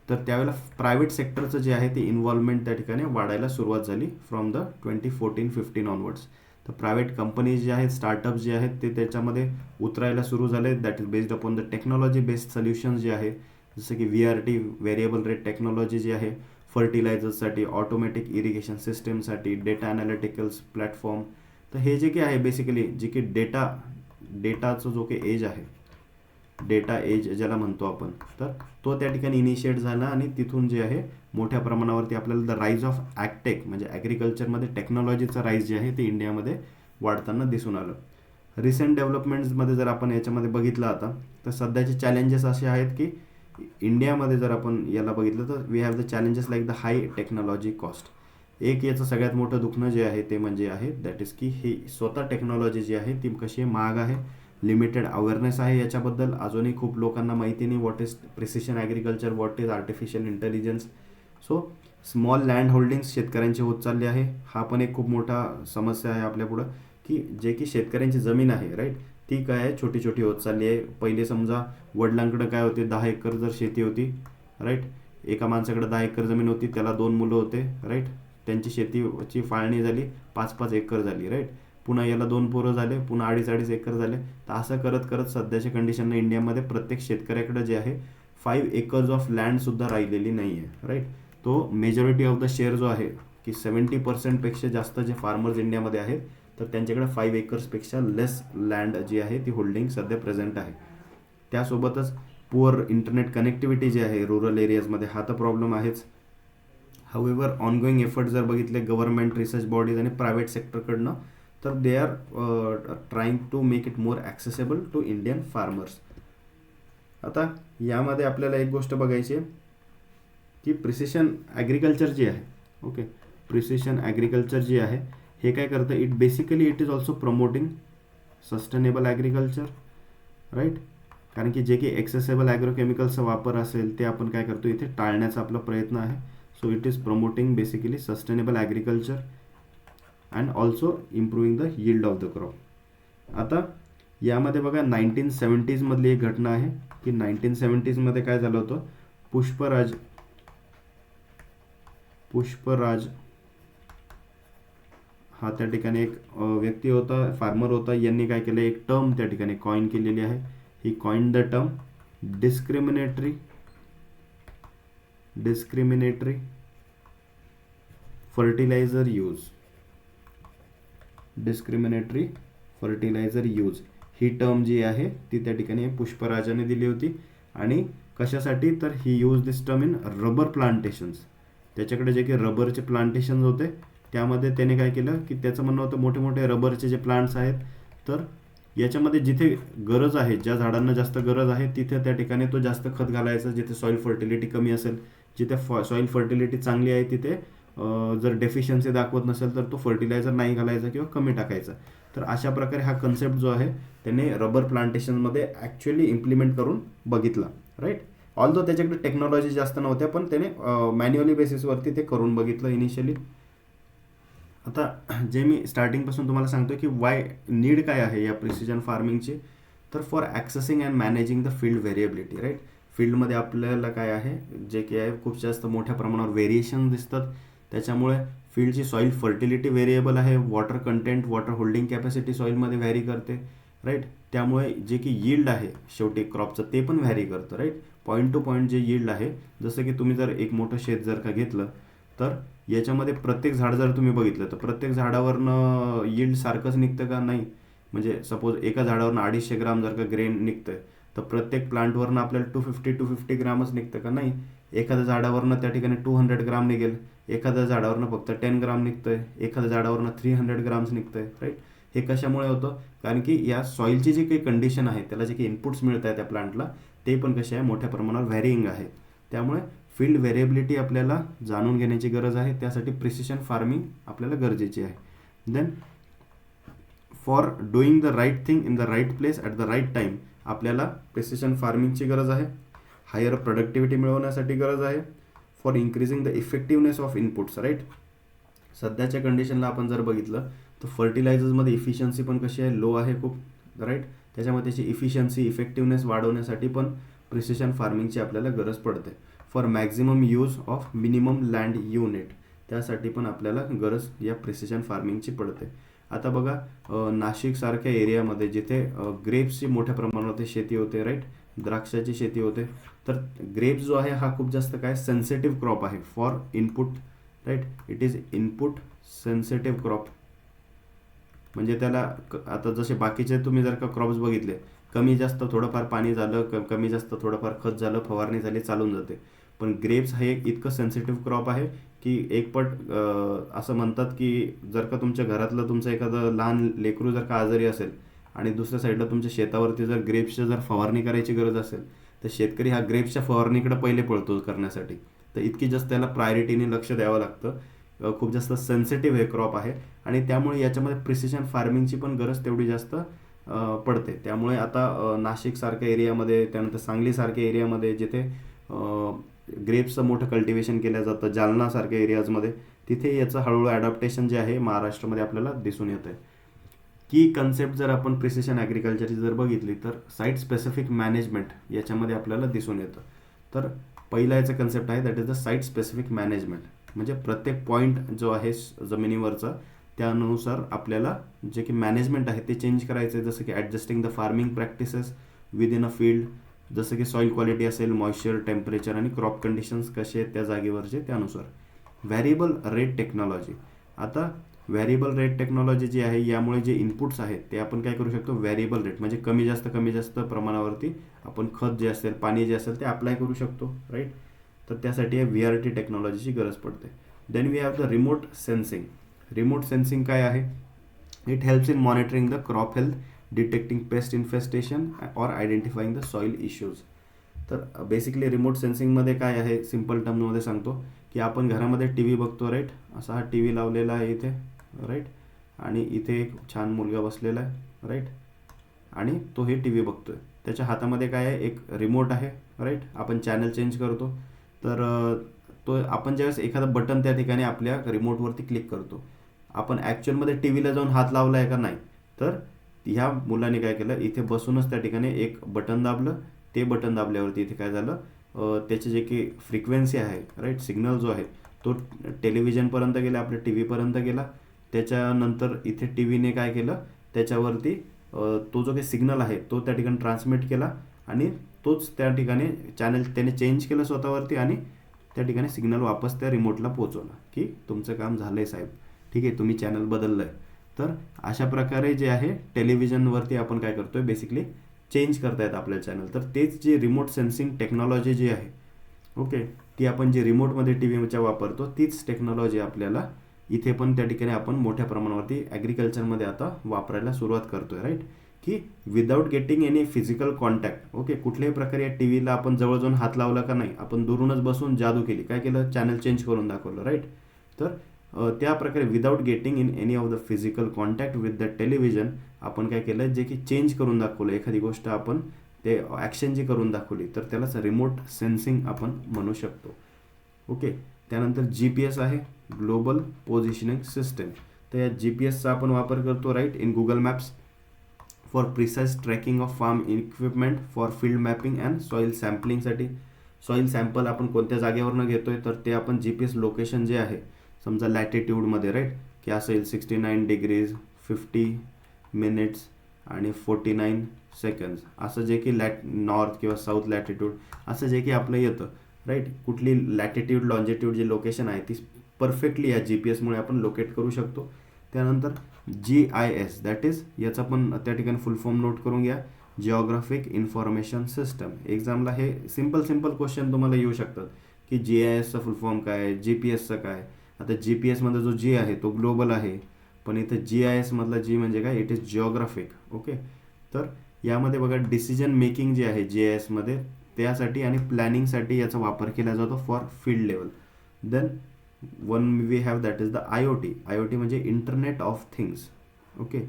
तर त्यावेळेला प्रायव्हेट सेक्टरचं जे आहे ते इन्व्हॉल्वमेंट त्या ठिकाणी वाढायला सुरुवात झाली फ्रॉम द 2014-15 ऑनवर्ड्स. तर प्रायव्हेट कंपनीज जे आहेत, स्टार्टअप जे आहेत ते त्याच्यामध्ये उतरायला सुरू झाले, that is based upon the technology based solutions जे आहे, जसं की VRT व्हेरिएबल रेट टेक्नॉलॉजी जी आहे, फर्टिलायझर्ससाठी, ऑटोमॅटिक इरिगेशन सिस्टमसाठी, डेटा ॲनालिटिकल्स प्लॅटफॉर्म. तर हे जे काही आहे बेसिकली जे की डेटाचं जो काही एज आहे, डेटा एज ज्याला म्हणतो आपण, तर तो त्या ठिकाणी इनिशिएट झाला आणि तिथून जे आहे मोठ्या प्रमाणावरती आपल्याला द राईज ऑफ ॲग्टेक म्हणजे ॲग्रिकल्चरमध्ये टेक्नॉलॉजीचं राईज जे आहे ते इंडियामध्ये वाढताना दिसून आलं. रिसेंट डेव्हलपमेंट्समध्ये जर आपण याच्यामध्ये बघितलं आता, तर सध्याचे चॅलेंजेस असे आहेत की इंडियामध्ये जर आपण याला बघितलं तर we have the challenges like the high technology cost. एक याचं सगळ्यात मोठं दुखणं जे आहे ते म्हणजे आहे दॅट इज की ही स्वतः टेक्नॉलॉजी जी आहे ती कशी आहे, महाग आहे, लिमिटेड अवेअरनेस आहे याच्याबद्दल. अजूनही खूप लोकांना माहिती नाही what is precision agriculture, what is artificial intelligence. So small land holdings शेतकऱ्यांची होत चालली आहे. हा पण एक खूप मोठा समस्या आहे आपल्यापुढं, की जे की शेतकऱ्यांची जमीन आहे राईट, ती काय आहे छोटी होत चालली आहे. पहिले समजा वडिलांकडे काय होते, 10 एकर जर शेती होती राईट, एका माणसाकडे 10 एकर जमीन होती, त्याला 2 मुलं होते राईट, त्यांची शेतीची फाळणी झाली, 5-5 एकर झाली राईट, पुन्हा याला 2 पोरं झाले, पुन्हा 2.5 एकर झाले. तर असं करत सध्याच्या कंडिशनला इंडियामध्ये प्रत्येक शेतकऱ्याकडे जे आहे 5 एकर्स ऑफ लँडसुद्धा राहिलेली नाही आहे राईट. तो मेजॉरिटी ऑफ द शेअर जो आहे की 70% जास्त जे फार्मर्स इंडियामध्ये आहेत तर त्यांच्याकडे 5 एकर्सपेक्षा लेस लँड जी आहे ती होल्डिंग सध्या प्रेझेंट आहे. त्यासोबतच पुअर इंटरनेट कनेक्टिव्हिटी जी आहे रुरल एरियाजमध्ये, हा तर प्रॉब्लेम आहेच. हाऊएव्हर ऑनगोईंग एफर्ट जर बघितले गव्हर्नमेंट, रिसर्च बॉडीज आणि प्रायव्हेट सेक्टरकडनं, तर they are trying to make it more accessible to Indian farmers. आता यामध्ये आपल्याला एक गोष्ट बघायची आहे की प्रिसिशन ॲग्रिकल्चर जी आहे, ओके, प्रिसिशन ॲग्रिकल्चर जी आहे हे काय करतं, it is also promoting sustainable agriculture right. कारण की जे की एक्सेसेबल ॲग्रोकेमिकल्सचा वापर असेल ते आपण काय करतो इथे टाळण्याचा आपला प्रयत्न आहे. So it is promoting basically sustainable agriculture and also improving the yield of the crop. आता यामध्ये बघा 1970s मधली एक घटना आहे की 1970s मध्ये काय झालं होतं, पुष्पराज हा त्या ठिकाणी एक व्यक्ती होता, फार्मर होता. यांनी काय केलं, एक टर्म त्या ठिकाणी कॉइन केलेली आहे. He coin the term discriminatory fertiliser use. ही टर्म जी आहे ती त्या ठिकाणी पुष्पराजाने दिली होती. आणि कशासाठी, तर he use this term in rubber plantations. त्याच्याकडे जे काही रबरचे प्लांटेशन्स होते त्यामध्ये त्याने काय केलं की त्याचं म्हणणं होतं मोठे मोठे रबरचे जे प्लांट्स आहेत तर याच्यामध्ये जिथे गरज आहे, ज्या झाडांना जास्त गरज आहे तिथे त्या ठिकाणी तो जास्त खत घालायचा. जिथे सॉईल फर्टिलिटी कमी असेल, जिथे सॉईल फर्टिलिटी चांगली आहे तिथे जर डेफिशियन्सी दाखवत नसेल तर तो फर्टिलायझर नाही घालायचा किंवा कमी टाकायचा. तर अशा प्रकारे हा कन्सेप्ट जो आहे त्याने रबर प्लांटेशनमध्ये ॲक्च्युअली इम्प्लिमेंट करून बघितला राईट. ऑल्दो त्याच्याकडे टेक्नॉलॉजी जास्त नव्हत्या, पण त्याने मॅन्युअली बेसिसवरती ते करून बघितलं इनिशियली. आता जे मी स्टार्टिंगपासून तुम्हाला सांगतो की वाय नीड काय आहे या प्रिसिजन फार्मिंगची, तर for accessing and managing the field variability, right. फील्डमध्ये आपल्याला काय आहे, जे की आहे खूप जास्त मोठ्या प्रमाणावर व्हेरिएशन दिसतात. त्याच्यामुळे फील्डची सॉईल फर्टिलिटी व्हेरिएबल आहे, water content, water holding capacity सॉईलमध्ये व्हॅरी करते, राईट. त्यामुळे जे की यील्ड आहे शेवटी क्रॉपचं ते पण व्हॅरी करतं, राईट. पॉईंट टू पॉईंट जे यील्ड आहे, जसं की तुम्ही जर एक मोठं शेत जर का घेतलं तर याच्यामध्ये प्रत्येक झाड जर तुम्ही बघितलं तर प्रत्येक झाडावरनं यील्ड सारखंच निघतं का? नाही. म्हणजे सपोज एका झाडावरनं 250 ग्राम जर का ग्रेन निघतंय, तर प्रत्येक प्लांटवरनं आपल्याला 250 ग्रामच निघतं का? नाही. एखाद्या झाडावरनं त्या ठिकाणी 200 ग्राम निघेल, एखाद्या झाडावरनं फक्त 10 ग्राम निघतंय, एखाद्या झाडावरनं 300 ग्राम्स निघतंय, राईट. हे कशामुळे होतं? कारण की या सॉईलची जी काही कंडिशन आहे, त्याला जे काही इनपुट्स मिळत आहे त्या प्लांटला, ते पण कसे आहे, मोठ्या प्रमाणावर व्हॅरिंग आहे. त्यामुळे फील्ड व्हेरिएबिलिटी आपल्याला जाणून घेण्याची गरज आहे. त्यासाठी प्रिसिशन फार्मिंग आपल्याला गरजेची आहे. Then for doing the right thing in the right place at the right time आपल्याला प्रिसिशन फार्मिंगची गरज आहे. हायर प्रोडक्टिव्हिटी मिळवण्यासाठी गरज आहे. For increasing the effectiveness of inputs, right. सध्याच्या कंडिशनला आपण जर बघितलं तर फर्टिलायझर्समध्ये इफिशियन्सी पण कशी आहे, लो आहे खूप, राईट. त्याच्यामुळे त्याची इफिशियन्सी, इफेक्टिव्हनेस वाढवण्यासाठी पण प्रिसिशन फार्मिंगची आपल्याला गरज पडते. For maximum use of minimum land unit, त्यासाठी पण आपल्याला गरज या प्रिसिशन फार्मिंगची पडते. आता बघा, नाशिकसारख्या एरियामध्ये जिथे ग्रेप्सची मोठ्या प्रमाणावर शेती होते, राईट, द्राक्षाची शेती होते, तर ग्रेप्स जो आहे हा खूप जास्त काय सेन्सिटिव्ह क्रॉप आहे for input, right. It is input sensitive crop. म्हणजे त्याला आता जसे बाकीचे तुम्ही जर का क्रॉप्स बघितले, कमी जास्त थोडंफार पाणी झालं, कमी जास्त थोडंफार खत झालं, फवारणी झाली, चालून जाते. पण ग्रेप्स हे इतकं सेन्सिटिव्ह क्रॉप आहे की एकपट असं म्हणतात की जर का तुमच्या घरातलं तुमचं एखादं लहान लेकरू जर का आजारी असेल आणि दुसऱ्या साईडला तुमच्या शेतावरती जर ग्रेप्सच्या जर फवारणी करायची गरज असेल, तर शेतकरी हा ग्रेप्सच्या फवारणीकडे पहिले पळतो करण्यासाठी. तर इतकी जास्त त्याला प्रायोरिटीने लक्ष द्यावं लागतं. खूप जास्त सेन्सिटिव्ह हे क्रॉप आहे आणि त्यामुळे याच्यामध्ये प्रिसिशन फार्मिंगची पण गरज तेवढी जास्त पडते. त्यामुळे आता नाशिकसारख्या एरियामध्ये, त्यानंतर सांगलीसारख्या एरियामध्ये जिथे ग्रेप्सचं मोठं कल्टिवेशन केलं जातं, जालनासारख्या एरियाजमध्ये, तिथे याचं हळूहळू ॲडॉप्टेशन जे आहे महाराष्ट्रामध्ये आपल्याला दिसून येतं आहे. की कन्सेप्ट जर आपण प्रिसिशन ॲग्रिकल्चरची जर बघितली तर साईट स्पेसिफिक मॅनेजमेंट याच्यामध्ये आपल्याला दिसून येतं. तर पहिला याचा कन्सेप्ट आहे that is the site specific management. म्हणजे प्रत्येक पॉईंट जो आहे जमिनीवरचा, त्यानुसार आपल्याला जे की मॅनेजमेंट आहे ते चेंज करायचं आहे. जसं की ॲडजस्टिंग the farming practices with in a field, जसं की सॉईल क्वालिटी असेल, मॉइश्चर, टेम्परेचर आणि क्रॉप कंडिशन्स कसे आहेत त्या जागेवरचे त्यानुसार. Variable rate technology. आता व्हॅरिएबल रेट टेक्नॉलॉजी जी आहे, यामुळे जे इनपुट्स आहेत ते आपण काय करू शकतो, व्हॅरिएबल रेट म्हणजे कमी जास्त प्रमाणावरती आपण खत जे असेल, पाणी जे असेल ते अप्लाय करू शकतो, राईट. तर त्यासाठी VRT टेक्नॉलॉजीची गरज पडते. Then we have the remote sensing. Remote sensing काय आहे? It helps in monitoring the crop health, detecting pest infestation or identifying the soil issues. तर बेसिकली रिमोट सेन्सिंगमध्ये काय आहे, सिम्पल टर्ममध्ये सांगतो की आपण घरामध्ये टी व्ही बघतो, राईट. असा हा टी व्ही लावलेला आहे इथे, राईट. आणि इथे एक छान मुलगा बसलेला आहे, राईट. आणि तो हे टी व्ही बघतोय. त्याच्या हातामध्ये काय आहे, एक रिमोट आहे, राईट. आपण चॅनल चेंज करतो. तर तो आपण ज्यावेळेस एखादं बटन त्या ठिकाणी आपल्या रिमोटवरती क्लिक करतो, आपण ॲक्च्युअलमध्ये टी व्हीला जाऊन हात लावला आहे का? नाही. तर ह्या मुलाने काय केलं, इथे बसूनच त्या ठिकाणी एक बटन दाबलं. ते बटन दाबल्यावरती इथे काय झालं, त्याची जे की फ्रिक्वेन्सी आहे, राईट, सिग्नल जो आहे तो टेलिव्हिजनपर्यंत गेला, आपल्या टी व्हीपर्यंत गेला. त्याच्यानंतर इथे टी व्हीने काय केलं, त्याच्यावरती तो जो काही सिग्नल आहे तो त्या ठिकाणी ट्रान्समिट केला आणि तोच त्या ठिकाणी चॅनल त्याने चेंज केलं स्वतःवरती आणि त्या ठिकाणी सिग्नल वापस त्या रिमोटला पोहोचवला की तुमचं काम झालं आहे साहेब, ठीक आहे, तुम्ही चॅनल बदललं आहे. तर अशा प्रकारे जे आहे टेलिव्हिजनवरती आपण काय करतोय, बेसिकली चेंज करतायत आपल्या चॅनल. तर तेच जे रिमोट सेन्सिंग टेक्नॉलॉजी जी आहे, ओके, ती आपण जे रिमोटमध्ये टी व्हीच्या वापरतो तीच टेक्नॉलॉजी आपल्याला इथे पण त्या ठिकाणी आपण मोठ्या प्रमाणावरती ॲग्रिकल्चरमध्ये आता वापरायला सुरुवात करतोय, राईट. की without getting any physical contact, okay, कुठल्याही प्रकारे या टी व्हीला आपण जवळ जाऊन हात लावला का नाही, आपण दुरूनच बसून जादू केली, काय केलं, चॅनल चेंज करून दाखवलं, राईट. तर त्या प्रकारे without getting in any of the physical contact with the television आपण काय केलं, जे की चेंज करून दाखवलं. एखादी गोष्ट आपण ते ॲक्शन जी करून दाखवली तर त्यालाच रिमोट सेन्सिंग आपण म्हणू शकतो. ओके. त्यानंतर GPS आहे, ग्लोबल पोझिशनिंग सिस्टम. तर या GPS आपण वापर करतो right in Google maps for precise tracking of farm equipment, for field mapping and soil सॅम्पलिंगसाठी. सॉईल सॅम्पल आपण कोणत्या जागेवरनं घेतोय तर ते आपण GPS लोकेशन जे आहे, समजा लॅटिट्यूडमध्ये राईट की असेल 69 डिग्रीज 50 मिनिट्स आणि 49 सेकंड्स, असं जे की नॉर्थ किंवा साऊथ लॅटिट्यूड असं जे की आपलं येतं राईट. कुठली लॅटिट्यूड लॉन्जिट्यूड जी लोकेशन आहे ती परफेक्टली या GPSमुळे आपण लोकेट करू शकतो. त्यानंतर GIS दॅट इज, याचा पण त्या ठिकाणी फुल फॉर्म नोट करून घ्या, जिओग्राफिक इन्फॉर्मेशन सिस्टम. एक्झामला हे सिम्पल क्वेश्चन तुम्हाला येऊ शकतात की GISचा फुल फॉर्म काय, GPSचं काय. आता GPSमध्ये जो G आहे तो ग्लोबल आहे, पण इथं GIS मधला G म्हणजे काय, इट इज जिओग्राफिक. ओके. तर यामध्ये बघा डिसिजन मेकिंग जे आहे GIS मध्ये त्यासाठी आणि प्लॅनिंगसाठी याचा वापर केला जातो for field level. Then one we have that is the IoT म्हणजे internet of things. Okay.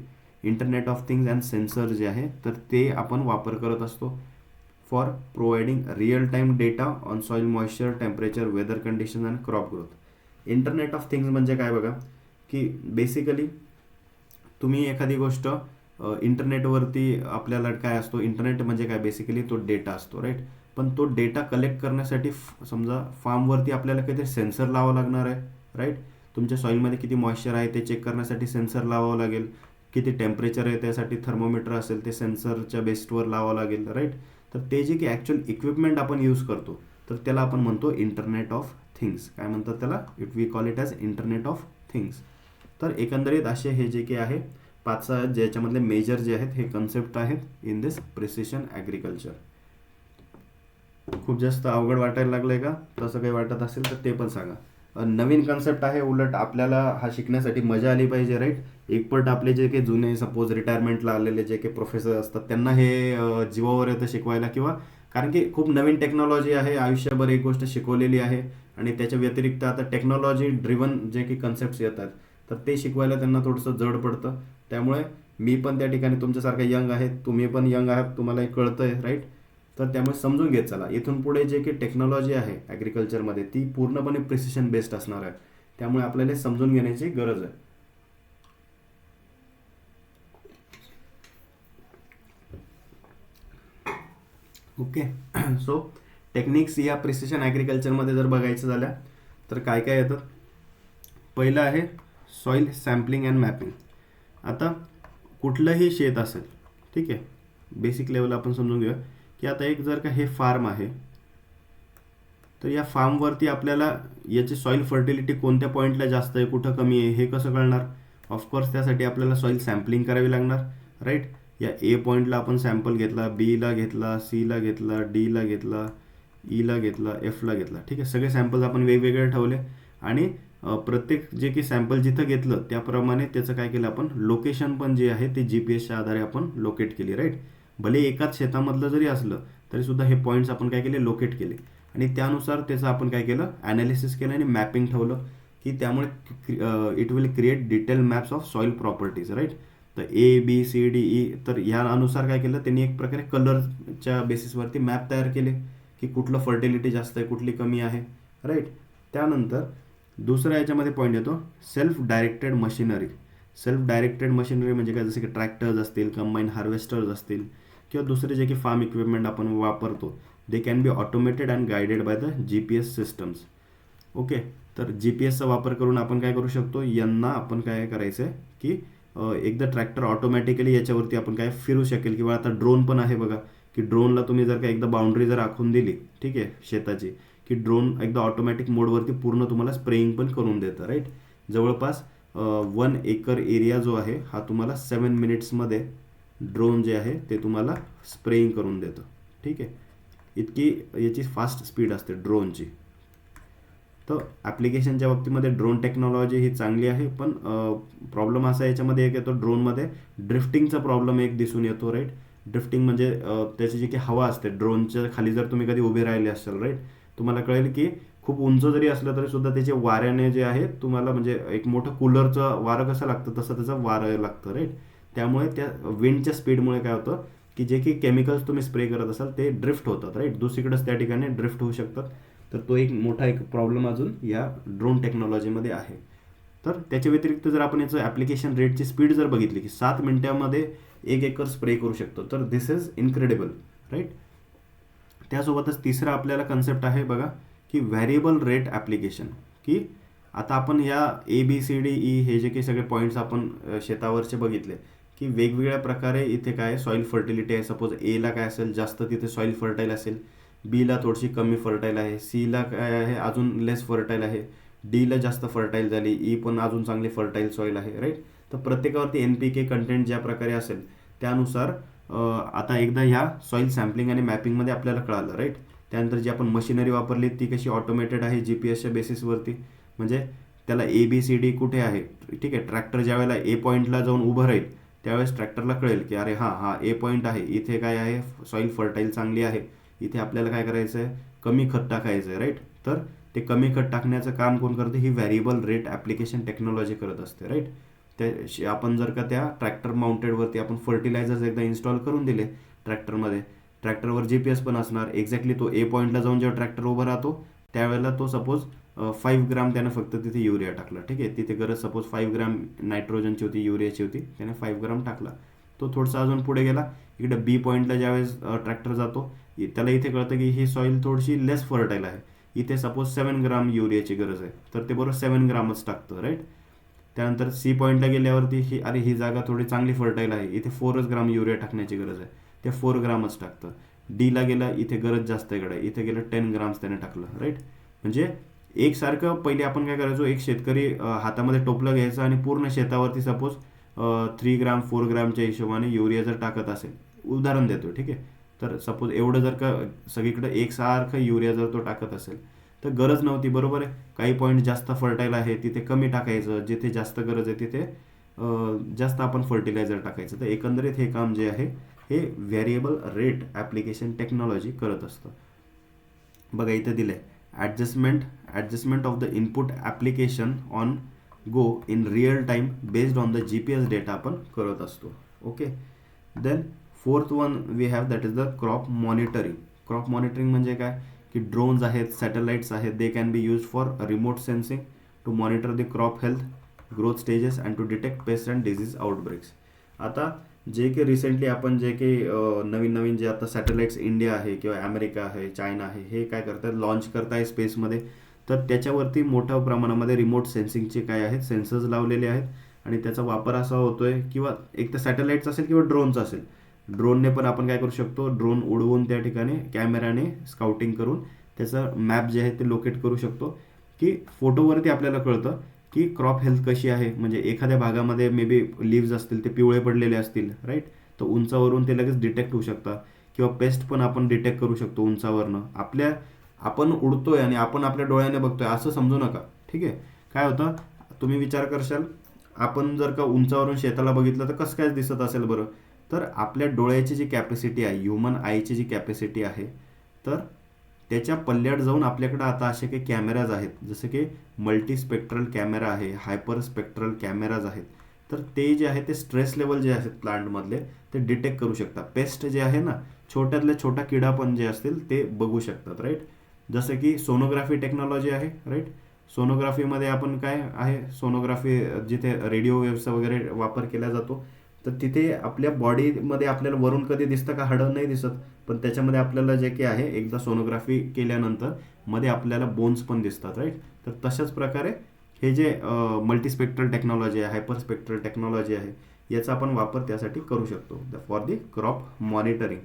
Internet of things and sensor जे आहे तर ते आपण वापर करत असतो for providing real time data on soil moisture, temperature, weather condition and crop growth. Internet of things म्हणजे काय बघा की बेसिकली तुम्ही एखादी गोष्ट इंटरनेटवरती आपल्याला काय असतो, इंटरनेट म्हणजे काय बेसिकली तो डेटा असतो राईट. पण तो डेटा कलेक्ट करण्यासाठी समजा फार्मवरती आपल्याला काहीतरी सेन्सर लावावं लागणार आहे राईट. तुमच्या सॉईलमध्ये किती मॉइश्चर आहे ते चेक करण्यासाठी सेन्सर लावावं लागेल, किती टेम्परेचर आहे त्यासाठी थर्मोमीटर असेल ते सेन्सरच्या बेसवर लावावं लागेल राईट. तर ते जे की ॲक्च्युअल इक्विपमेंट आपण यूज करतो तर त्याला आपण म्हणतो इंटरनेट ऑफ थिंग्स. काय म्हणतात त्याला, it we call it as internet of things. तर एकंदरीत असे हे जे की आहे 5 ज्याच्यामधले मेजर जे आहेत हे कन्सेप्ट आहेत इन दिस प्रिसिशन ॲग्रिकल्चर. खूप जास्त अवघड वाटायला लागलंय का, तसं काही वाटत असेल तर ते पण सांगा. नवीन कन्सेप्ट आहे, उलट आपल्याला हा शिकण्यासाठी मजा आली पाहिजे राईट. एकपट आपले जे काही जुने सपोज रिटायरमेंटला आलेले जे काही प्रोफेसर असतात त्यांना हे जीवावर येतं शिकवायला, किंवा कारण की खूप नवीन टेक्नॉलॉजी आहे, आयुष्यभर एक गोष्ट शिकवलेली आहे आणि त्याच्या व्यतिरिक्त आता टेक्नॉलॉजी ड्रिव्हन जे काही कन्सेप्ट्स येतात तर ते शिकवायला त्यांना थोडंसं जड पडतं. त्यामुळे मी पण त्या ठिकाणी तुमच्यासारखं यंग आहे, तुम्ही पण यंग आहात, तुम्हाला हे कळतंय राईट. तर त्यामुळे समजून घेत चला, इथून पुढे जे काही टेक्नॉलॉजी आहे ॲग्रिकल्चरमध्ये ती पूर्णपणे प्रिसिशन बेस्ड असणार आहे. त्यामुळे आपल्याला समजून घेण्याची गरज आहे. ओके. सो टेक्निक्स या प्रिसिशन ॲग्रिकल्चरमध्ये जर बघायचं झाल्या तर काय काय येतं. पहिलं आहे सॉईल सॅम्पलिंग अँड मॅपिंग. आता कुठलंही शेत असेल ठीक आहे, बेसिक लेवल आपण समजून घेऊया की आता एक जर का हे फार्म आहे तर या फार्मवरती आपल्याला याची सॉईल फर्टिलिटी कोणत्या पॉईंटला जास्त आहे कुठं कमी आहे हे कसं कळणार. ऑफकोर्स त्यासाठी आपल्याला सॉईल सॅम्पलिंग करावी लागणार राईट. या ए पॉईंटला आपण सॅम्पल घेतला, बीला घेतला, सीला घेतला, डीला घेतला, ईला घेतला, एफला घेतला, ठीक आहे. सगळे सॅम्पल्स आपण वेगवेगळे ठेवले आणि प्रत्येक जे की सॅम्पल जिथं घेतलं त्याप्रमाणे त्याचं काय केलं आपण लोकेशन पण जे आहे ते GPSच्या आधारे आपण लोकेट केली राईट. भले एकाच शेतामधलं जरी असलं तरी सुद्धा हे पॉईंट्स आपण काय केले लोकेट केले आणि त्यानुसार त्याचं आपण काय केलं ॲनालिसिस केलं आणि मॅपिंग ठेवलं की त्यामुळे it will create detail maps of soil properties right. तर ABCDE तर या अनुसार काय केलं त्यांनी एक प्रकारे कलरच्या बेसिसवरती मॅप तयार केले की कुठलं फर्टिलिटी जास्त आहे कुठली कमी आहे राईट. त्यानंतर दुसऱ्या याच्यामध्ये पॉईंट येतो self directed machinery. Self directed machinery म्हणजे काय, जसे की ट्रॅक्टर्स असतील, कंबाईन हार्वेस्टर्स असतील किंवा दुसरे जे की फार्म इक्विपमेंट आपण वापरतो दे can B automated and guided by the GPS systems. Okay. तर GPSचा वापर करून आपण काय करू शकतो, यांना आपण काय करायचं आहे की एकदा ट्रॅक्टर ऑटोमॅटिकली याच्यावरती आपण काय फिरू शकेल, किंवा आता ड्रोन पण आहे बघा की ड्रोनला तुम्ही जर का एकदा बाउंड्री जर आखून दिली ठीक आहे शेताची की ड्रोन एकदा ऑटोमॅटिक मोडवरती पूर्ण तुम्हाला स्प्रेइंग पण करून देतं राईट. जवळपास 1 एकर एरिया जो आहे हा तुम्हाला 7 मिनिट्समध्ये ड्रोन जे आहे ते तुम्हाला स्प्रेइंग करून देतं ठीक आहे. इतकी याची फास्ट स्पीड असते ड्रोनची. तर ॲप्लिकेशनच्या बाबतीमध्ये ड्रोन टेक्नॉलॉजी ही चांगली आहे, पण प्रॉब्लेम असा याच्यामध्ये एक येतो ड्रोनमध्ये ड्रिफ्टिंगचा प्रॉब्लेम एक दिसून येतो राईट. ड्रिफ्टिंग म्हणजे त्याची जी काही हवा असते ड्रोनच्या खाली जर तुम्ही कधी उभे राहिले असाल राईट तुम्हाला कळेल की खूप उंच जरी असलं तरी सुद्धा त्याचे वाऱ्याने जे आहे तुम्हाला म्हणजे एक मोठं कूलरचं वारं कसं लागतं तसं त्याचं वारं लागतं राईट. त्यामुळे त्या विंडच्या स्पीडमुळे काय होतं की जे की केमिकल्स तुम्ही स्प्रे करत असाल ते ड्रिफ्ट होतात, राईट, दुसरीकडेच त्या ठिकाणी ड्रिफ्ट होऊ शकतात. तर तो एक मोठा एक प्रॉब्लेम अजून या ड्रोन टेक्नॉलॉजीमध्ये आहे. तर त्याच्या व्यतिरिक्त जर आपण याचं ॲप्लिकेशन रेटची स्पीड जर बघितली की 7 मिनिटामध्ये 1 एकर स्प्रे करू शकतो, तर दिस इज इनक्रेडिबल, राईट. त्यासोबतच तिसरा आपल्याला कन्सेप्ट आहे बघा की व्हॅरिएबल रेट ॲप्लिकेशन. की आता आपण या ABCDE हे जे काही सगळे पॉईंट्स आपण शेतावरचे बघितले की वेगवेगळ्या प्रकारे इथे काय सॉईल फर्टिलिटी आहे. सपोज एला काय असेल जास्त तिथे सॉईल फर्टाईल असेल, बीला थोडीशी कमी फर्टाईल आहे, सीला काय आहे अजून लेस फर्टाईल आहे, डीला जास्त फर्टाईल झाली, ई पण अजून चांगली फर्टाईल सॉईल आहे, राईट. तर प्रत्येकावरती NPK कंटेंट ज्या प्रकारे असेल त्यानुसार आता एकदा ह्या सॉईल सॅम्पलिंग आणि मॅपिंगमध्ये आपल्याला कळालं, राईट. त्यानंतर जी आपण मशिनरी वापरली ती कशी ऑटोमेटेड आहे GPS बेसिसवरती. म्हणजे त्याला ABCD कुठे आहे, ठीक आहे. ट्रॅक्टर ज्या वेळेला ए पॉईंटला जाऊन उभं राहील त्यावेळेस ट्रॅक्टरला कळेल की अरे हा ए पॉईंट आहे, इथे काय आहे सॉईल फर्टाईल चांगली आहे, इथे आपल्याला काय करायचं आहे कमी खत टाकायचं आहे, राईट. तर ते कमी खत टाकण्याचं काम कोण करते, ही व्हॅरिएबल रेट ॲप्लिकेशन टेक्नॉलॉजी करत असते, राईट. ते आपण जर का त्या ट्रॅक्टर माउंटेडवरती आपण फर्टिलायझर्स एकदा इन्स्टॉल करून दिले ट्रॅक्टरमध्ये, ट्रॅक्टरवर GPS पण असणार, एक्झॅक्टली तो ए पॉईंटला जाऊन जेव्हा ट्रॅक्टर उभा राहतो त्यावेळेला तो सपोज 5 ग्राम त्यानं फक्त तिथे युरिया टाकला, ठीक आहे. तिथे गरज सपोज 5 ग्राम नायट्रोजनची होती, युरियाची होती, त्याने 5 ग्राम टाकला. तो थोडासा अजून पुढे गेला, इकडे बी पॉईंटला ज्यावेळेस ट्रॅक्टर जातो त्याला इथे कळतं की ही सॉईल थोडीशी लेस फर्टाईल आहे, इथे सपोज 7 ग्राम युरियाची गरज आहे, तर ते बरोबर 7 ग्रामच टाकतं, राईट. त्यानंतर सी पॉईंटला गेल्यावरती ही जागा थोडी चांगली फर्टाईल आहे, इथे 4 ग्राम युरिया टाकण्याची गरज आहे, ते 4 ग्रामच टाकतं. डीला गेला, इथे गरज जास्त आहे कडे, इथे गेलं 10 ग्राम्स त्याने टाकलं, राईट. म्हणजे एकसारखं पहिले आपण काय करायचो, एक शेतकरी हातामध्ये टोपलं घ्यायचं आणि पूर्ण शेतावरती सपोज 3 ग्राम 4 ग्रामच्या हिशोबाने युरिया जर टाकत असेल, उदाहरण देतो, ठीक आहे. तर सपोज एवढं जर का सगळीकडे एकसारखं युरिया जर तो टाकत असेल तर गरज नव्हती, बरोबर आहे. काही पॉईंट जास्त फर्टाईल आहे तिथे कमी टाकायचं, जिथे जास्त गरज आहे तिथे जास्त आपण फर्टिलायझर टाकायचं. तर एकंदरीत हे काम जे आहे हे व्हेरिएबल रेट ॲप्लिकेशन टेक्नॉलॉजी करत असतं. बघा इथे दिलं आहे adjustment of the input application on go in real time based on the GPS data आपण करत असतो, okay. Then fourth one we have that is the crop monitoring. Crop monitoring म्हणजे काय की ड्रोन्स आहेत, सॅटेलाइट्स आहेत, they can be use for remote sensing to monitor the crop health, growth stages and to detect pest and disease outbreaks. आता जे की रिसेंटली आपण जे की नवीन जे आता सॅटेलाइट्स इंडिया आहे किंवा अमेरिका आहे, चायना आहे, हे काय करतात लॉन्च करत आहे स्पेसमध्ये. तर त्याच्यावरती मोठ्या प्रमाणामध्ये रिमोट सेन्सिंगचे काय आहेत सेन्सर्स लावलेले आहेत आणि त्याचा वापर असा होतोय किंवा एक तर सॅटेलाइट्स असेल किंवा ड्रोन्स असेल. ड्रोनने पण आपण काय करू शकतो, ड्रोन उडवून त्या ठिकाणी कॅमेराने स्काउटिंग करून त्याचं मॅप जे आहे ते लोकेट करू शकतो. की फोटोवरती आपल्याला कळतं की क्रॉप हेल्थ कशी आहे. म्हणजे एखाद्या भागामध्ये मे बी लिव्ज असतील ते पिवळे पडलेले असतील, राईट. तर उंचावरून ते लगेच डिटेक्ट होऊ शकतात किंवा पेस्ट पण आपण डिटेक्ट करू शकतो उंचावरनं. आपण उडतोय आणि आपण आपल्या डोळ्याने बघतोय असं समजू नका, ठीक आहे. काय होतं तुम्ही विचार करशाल, आपण जर का उंचावरून शेताला बघितलं तर कसं काय दिसत असेल बरं. तर आपल्या डोळ्याची जी कॅपॅसिटी आहे, ह्युमन आयची जी कॅपॅसिटी आहे, तर त्याच्या पल्ल्यात जाऊन आपल्याकडे आता असे काही कॅमेराज आहेत, जसे की मल्टीस्पेक्ट्रल कॅमेरा आहे, हायपर स्पेक्ट्रल कॅमेराज आहेत. तर ते जे आहे ते स्ट्रेस लेवल जे आहेत प्लांटमधले ते डिटेक्ट करू शकतात. पेस्ट जे आहे ना, छोट्यातल्या छोटा किडा पण जे असतील ते बघू शकतात, राईट. जसं की सोनोग्राफी टेक्नॉलॉजी आहे, राईट. सोनोग्राफीमध्ये आपण काय आहे, सोनोग्राफी जिथे रेडिओ वेव्हचा वगैरे वापर केला जातो, तर तिथे आपल्या बॉडीमध्ये आपल्याला वरून कधी दिसतं का, हाडं नाही दिसत, पण त्याच्यामध्ये आपल्याला जे काही आहे एकदा सोनोग्राफी केल्यानंतर मध्ये आपल्याला बोन्स पण दिसतात, राईट. तर तशाच प्रकारे हे जे मल्टीस्पेक्ट्रल टेक्नॉलॉजी आहे, हायपर स्पेक्ट्रल टेक्नॉलॉजी आहे, याचा आपण वापर त्यासाठी करू शकतो for the crop monitoring.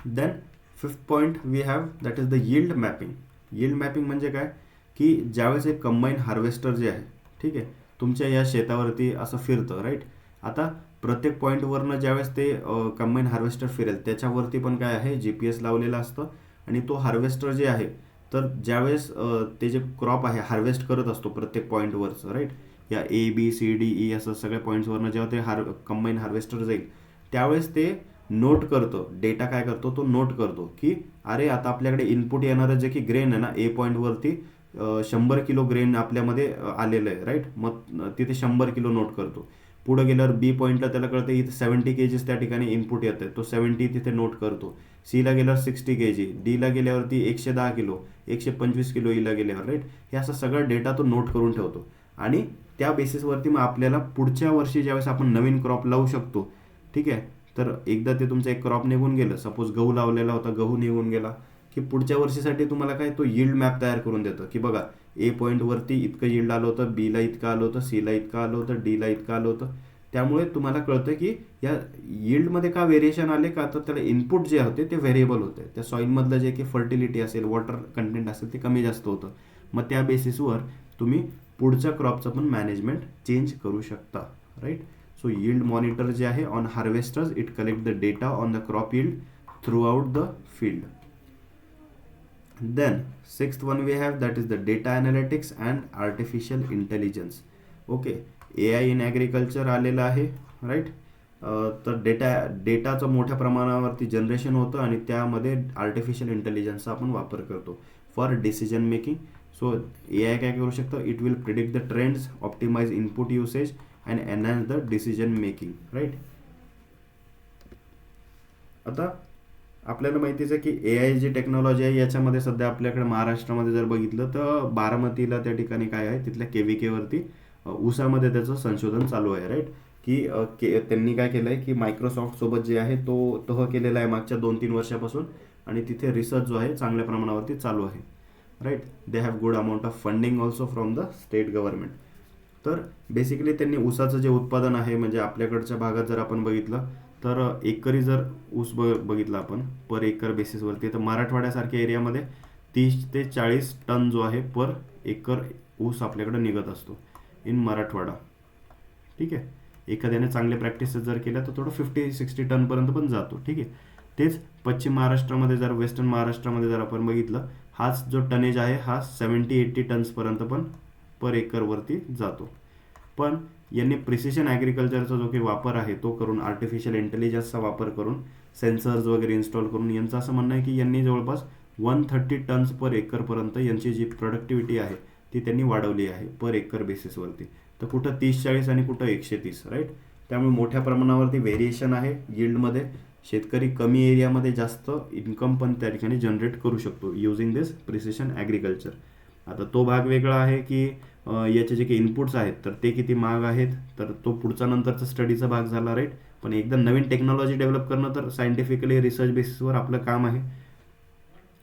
Then fifth point we have that is the yield mapping. Yield mapping म्हणजे काय की ज्यावेळेस एक कंबाईन हार्वेस्टर जे आहे, ठीक आहे, तुमच्या या शेतावरती असं फिरतं, राईट. आता प्रत्येक पॉईंटवरनं ज्यावेळेस ते कंबाईन हार्वेस्टर फिरेल त्याच्यावरती पण काय आहे GPS लावलेलं असतं. आणि तो हार्वेस्टर जे आहे तर ज्यावेळेस ते जे क्रॉप आहे हार्वेस्ट करत असतो प्रत्येक पॉईंटवरचं, राईट. या ABCDE असं सगळ्या पॉईंट्सवरनं जेव्हा ते कंबाईन हार्वेस्टर जाईल त्यावेळेस ते नोट करतो, डेटा काय करतो तो नोट करतो की अरे आता आपल्याकडे इनपुट येणारं जे की ग्रेन आहे ना, ए पॉईंटवरती 100 किलो ग्रेन आपल्यामध्ये आलेलं आहे, राईट. मग तिथे 100 किलो नोट करतो. पुढे गेल्यावर बी पॉईंटला त्याला कळतं इथे 70 kgs त्या ठिकाणी इनपुट येत आहे, तो 70 तिथे नोट करतो. सीला गेल्यावर 60 kg, डीला गेल्यावरती 110 किलो, 125 किलो ईला गेल्यावर, राईट. हे असं सगळं डेटा तो नोट करून ठेवतो आणि त्या बेसिसवरती मग आपल्याला पुढच्या वर्षी ज्यावेळेस आपण नवीन क्रॉप लावू शकतो, ठीक आहे. तर एकदा ते तुमचं एक क्रॉप निघून गेलं, सपोज गहू लावलेला होता, गहू निघून गेला की पुढच्या वर्षीसाठी तुम्हाला काय तो यील्ड मॅप तयार करून देतं की बघा ए पॉईंटवरती इतकं यील्ड आलं होतं, बीला इतकं आलं होतं, सीला इतकं आलं होतं, डीला इतकं आलं होतं. त्यामुळे तुम्हाला कळतं की या यील्डमध्ये का व्हेरिएशन आले, का तर त्याला इनपुट जे होते ते व्हेरिएबल होते. त्या सॉईलमधलं जे की फर्टिलिटी असेल, वॉटर कंटेंट असेल ते कमी जास्त होतं. मग त्या बेसिसवर तुम्ही पुढच्या क्रॉपचं पण मॅनेजमेंट चेंज करू शकता, राईट. सो यील्ड मॉनिटर जे आहे on harvesters, it collect the data on the crop yield through out the field. Then sixth one we have, that is the data analytics and artificial intelligence. Okay, AI in agriculture आलेलं आहे, राईट. तर डेटाचं मोठ्या प्रमाणावरती जनरेशन होतं आणि त्यामध्ये आर्टिफिशियल इंटेलिजन्सचा आपण वापर करतो for decision making. So AI काय करू शकतं, it will predict the trends, optimise input usage and enhance the decision making, right. आता आपल्याला माहितीच आहे की AI जी टेक्नॉलॉजी आहे याच्यामध्ये सध्या आपल्याकडे महाराष्ट्रामध्ये जर बघितलं तर बारामतीला त्या ठिकाणी काय आहे, तिथल्या KVK वरती ऊसामध्ये त्याचं संशोधन चालू आहे, राईट. की त्यांनी काय केलं आहे की मायक्रोसॉफ्ट सोबत जे आहे तो केलेला आहे मागच्या 2-3 वर्षापासून आणि तिथे रिसर्च जो आहे चांगल्या प्रमाणावरती चालू आहे, right. They have good amount of funding also from the state government. तर बेसिकली त्यांनी ऊसाचं जे उत्पादन आहे, म्हणजे आपल्याकडच्या भागात जर आपण बघितलं तर एकरी जर ऊस बघितला आपण पर एकर बेसिसवरती, तर मराठवाड्यासारख्या एरियामध्ये 30 ते 40 टन जो आहे पर एकर ऊस आपल्याकडे निघत असतो इन मराठवाडा, ठीक आहे. एखाद्याने चांगले प्रॅक्टिसेस जर केल्या तर थोडं 50-60 टनपर्यंत पण जातो, ठीक आहे. तेच पश्चिम महाराष्ट्रामध्ये जर, वेस्टर्न महाराष्ट्रामध्ये जर आपण बघितलं, हाच जो टनेज आहे हा 70-80 टन्सपर्यंत पण पर एकरवरती जातो. पण यांनी प्रिसिशन ॲग्रिकल्चरचा जो काही वापर आहे तो करून, आर्टिफिशियल इंटेलिजन्सचा वापर करून, सेन्सर्स वगैरे इन्स्टॉल करून, यांचं असं म्हणणं आहे की यांनी जवळपास 130 टन्स पर एकरपर्यंत यांची जी प्रोडक्टिव्हिटी आहे ती त्यांनी वाढवली आहे पर एकर बेसिसवरती. तर कुठं 30-40 आणि कुठं 130, राईट. त्यामुळे मोठ्या प्रमाणावरती व्हेरिएशन आहे यील्डमध्ये. शेतकरी कमी एरियामध्ये जास्त इन्कम पण त्या ठिकाणी जनरेट करू शकतो युझिंग दिस प्रिसिशन ॲग्रिकल्चर. आता तो भाग वेगळा आहे की याचे जे काही इनपुट्स आहेत तर ते किती महाग आहेत, तर तो पुढचा नंतरचा स्टडीचा भाग झाला, राईट. पण एकदम नवीन टेक्नॉलॉजी डेव्हलप करणं तर सायंटिफिकली रिसर्च बेसिसवर आपलं काम आहे.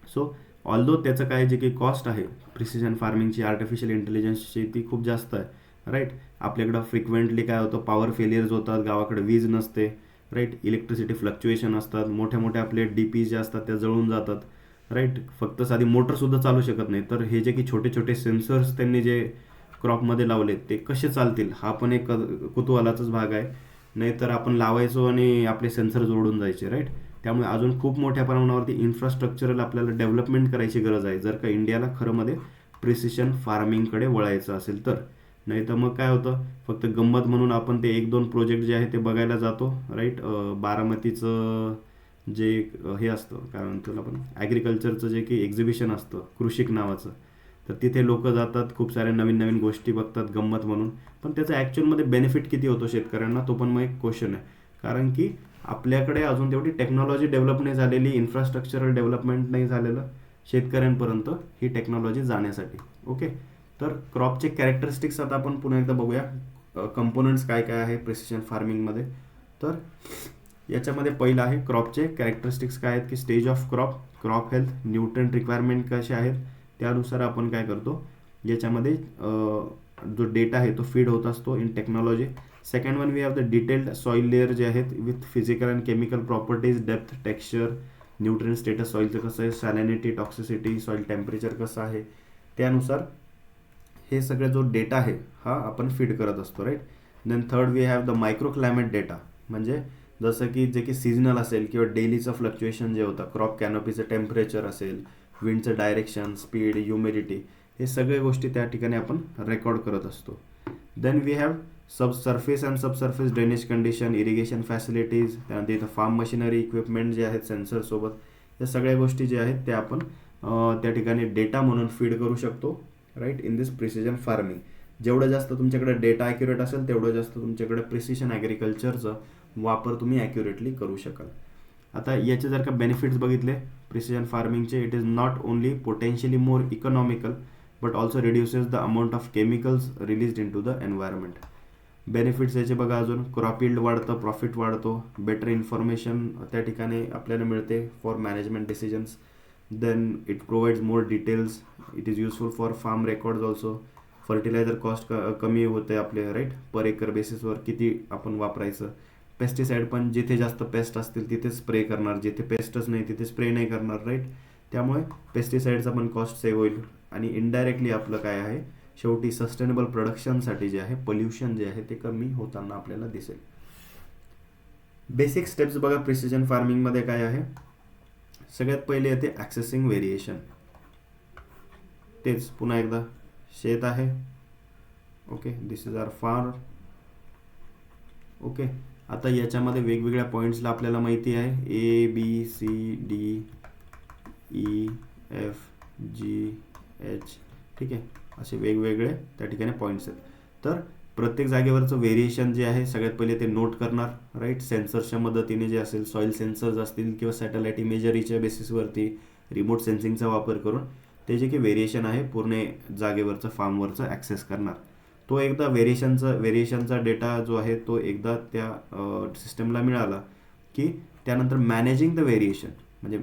सो ऑल्दो त्याचं काय जे काही कॉस्ट आहे प्रिसिजन फार्मिंगची, आर्टिफिशियल इंटेलिजन्सची, ती खूप जास्त आहे, राईट. आपल्याकडं फ्रिक्वेंटली काय होतं, पॉवर फेलियर्स होतात, गावाकडे वीज नसते, राईट. इलेक्ट्रिसिटी फ्लक्च्युएशन असतात, मोठ्या मोठ्या आपले DP जे असतात त्या जळून जातात, राईट. फक्त साधी मोटरसुद्धा चालू शकत नाही. तर हे जे की छोटे छोटे सेन्सर्स त्यांनी जे क्रॉपमध्ये लावलेत ते कसे चालतील, हा पण एक कुतूहलाचाच भाग आहे. नाहीतर आपण लावायचो आणि आपले सेन्सर जोडून जायचे, राईट. त्यामुळे अजून खूप मोठ्या प्रमाणावरती इन्फ्रास्ट्रक्चरल आपल्याला डेव्हलपमेंट करायची गरज आहे जर का इंडियाला खरं मध्ये प्रिसिशन फार्मिंगकडे वळायचं असेल तर. नाही तर मग काय होतं, फक्त गंमत म्हणून आपण ते 1-2 प्रोजेक्ट जे आहे ते बघायला जातो, राईट. बारामतीचं जे हे असतं, काय म्हणतो आपण, ॲग्रिकल्चरचं जे की एक्झिबिशन असतं कृषिक नावाचं, तर तिथे लोक जातात, खूप साऱ्या नवीन नवीन गोष्टी बघतात गंमत म्हणून. पण त्याचा ॲक्च्युअलमध्ये बेनिफिट किती होतो शेतकऱ्यांना, तो पण मग एक क्वेश्चन आहे. कारण की आपल्याकडे अजून तेवढी टेक्नॉलॉजी डेव्हलप नाही झालेली, इन्फ्रास्ट्रक्चरल डेव्हलपमेंट नाही झालेलं शेतकऱ्यांपर्यंत ही टेक्नॉलॉजी जाण्यासाठी. ओके, तर क्रॉपचे कॅरेक्टरिस्टिक्स आता आपण पुन्हा एकदा बघूया. कंपोनंट्स काय काय आहे प्रिसिशन फार्मिंगमध्ये. तर याच्यामध्ये पहिलं आहे क्रॉपचे कॅरेक्टरिस्टिक्स काय आहेत की stage of crop, crop health, nutrient requirement कसे आहेत, त्यानुसार आपण काय करतो याच्यामध्ये जो डेटा आहे तो फीड होत असतो in technology. Second one we have the detailed soil layer जे आहेत with physical and chemical properties, depth, texture, nutrient status सॉईलचं कसं आहे, सॅलिनिटी, टॉक्सिसिटी, सॉईल टेम्परेचर कसं आहे, त्यानुसार हे सगळे जो डेटा आहे हा आपण फीड करत असतो, right. Then third we have the micro climate data, म्हणजे जसं की जे की सिजनल असेल किंवा डेलीचं फ्लक्च्युएशन जे होतं, क्रॉप कॅनोपीचं टेम्परेचर असेल, विंडचं डायरेक्शन, स्पीड, ह्युमिडिटी, हे सगळे गोष्टी त्या ठिकाणी आपण रेकॉर्ड करत असतो. Then we have surface and subsurface drainage condition, irrigation facilities, त्यानंतर इथं फार्म मशिनरी इक्विपमेंट जे आहेत सेन्सरसोबत, या सगळ्या गोष्टी ज्या आहेत त्या आपण त्या ठिकाणी डेटा म्हणून फीड करू शकतो, right, in this precision farming. जेवढं जास्त तुमच्याकडे डेटा ॲक्युरेट असेल तेवढं जास्त तुमच्याकडे प्रिसिशन ॲग्रिकल्चरचं वापर तुम्ही ॲक्युरेटली करू शकाल. आता याचे जर का बेनिफिट्स बघितले प्रिसिजन फार्मिंगचे, it is not only potentially more economical but also reduces the amount of chemicals released in to the environment. Benefits याचे बघा अजून, क्रॉप यील्ड वाढतं, प्रॉफिट वाढतो, बेटर इन्फॉर्मेशन त्या ठिकाणी आपल्याला मिळते for management decisions. Then it provides more details, it is useful for farm records also. Fertiliser cost कमी होते आपले, राईट, पर एकर बेसिसवर किती आपण वापरायचं. पेस्टिसाईड पण जिथे जास्त पेस्ट असतील तिथे स्प्रे करणार, जिथे पेस्टच नाही तिथे स्प्रे नाही करणार, राईट. त्यामुळे पेस्टिसाईडचा पण कॉस्ट सेव्ह होईल आणि इनडायरेक्टली आपलं काय आहे, शेवटी सस्टेनेबल प्रोडक्शनसाठी जे आहे पोल्युशन जे आहे ते कमी होताना आपल्याला दिसेल. बेसिक स्टेप्स बघा प्रिसिजन फार्मिंगमध्ये काय आहे. सगळ्यात पहिले येते ॲक्सेसिंग व्हेरिएशन. तेच पुन्हा एकदा, शेत आहे, okay, this is our farm, okay. आता याच्यामध्ये वेगवेगळ्या पॉईंट्सला आपल्याला माहिती आहे ABCDEFGH, ठीक आहे, असे वेगवेगळे त्या ठिकाणी पॉईंट्स आहेत. तर प्रत्येक जागेवरचं व्हेरिएशन जे आहे सगळ्यात पहिले ते नोट करणार, राईट. सेन्सर्सच्या मदतीने जे असेल, सॉईल सेन्सर्स असतील किंवा सॅटेलाइट इमेजरीच्या बेसिसवरती रिमोट सेन्सिंगचा वापर करून ते जे काही व्हेरिएशन आहे पूर्ण जागेवरचं फार्मवरचं ॲक्सेस करणार. तो एकदा व्हेरिएशनचा डेटा जो आहे तो एकदा त्या सिस्टमला मिळाला की त्यानंतर मॅनेजिंग द व्हेरिएशन, म्हणजे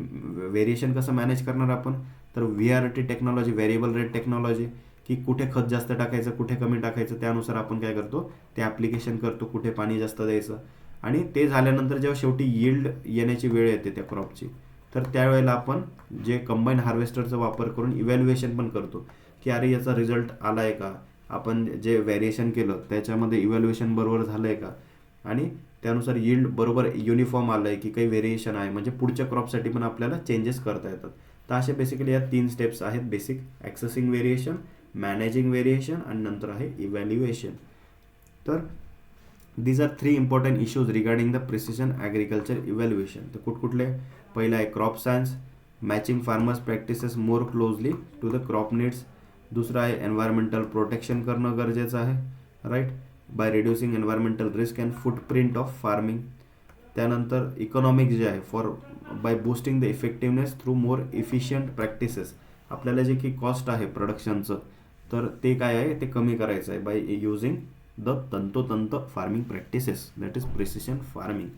व्हेरिएशन कसं मॅनेज करणार आपण, तर VRT technology, variable rate technology, की कुठे खत जास्त टाकायचं कुठे कमी टाकायचं त्यानुसार आपण काय करतो ते ॲप्लिकेशन करतो, कुठे पाणी जास्त द्यायचं. आणि ते झाल्यानंतर जेव्हा शेवटी यील्ड येण्याची वेळ येते त्या क्रॉपची, तर त्यावेळेला आपण जे कंबाईन हार्वेस्टरचा वापर करून इव्हॅल्युएशन पण करतो की अरे याचा रिझल्ट आला आहे का, आपण जे व्हेरिएशन केलं त्याच्यामध्ये इव्हॅल्युएशन बरोबर झालं आहे का, आणि त्यानुसार यील्ड बरोबर युनिफॉर्म आलं आहे की काही व्हेरिएशन आहे, म्हणजे पुढच्या क्रॉपसाठी पण आपल्याला चेंजेस करता येतात. तर असे बेसिकली या 3 स्टेप्स आहेत basic, accessing variation, managing variation आणि नंतर आहे इव्हॅल्युएशन. तर these are 3 important issues regarding the precision agriculture evaluation. तर कुठकुठले, पहिला आहे crop science, matching farmers practices more closely to the crop needs. दुसरा आहे एन्व्हायरमेंटल प्रोटेक्शन करणं गरजेचं आहे, right, by reducing environmental risk and footprint of farming. त्यानंतर इकॉनॉमिक जे आहे for by boosting the effectiveness through more efficient practices. आपल्याला जे की कॉस्ट आहे प्रोडक्शनचं तर ते काय आहे ते कमी करायचं आहे बाय युझिंग द तंतोतंत farming practices, that is precision farming.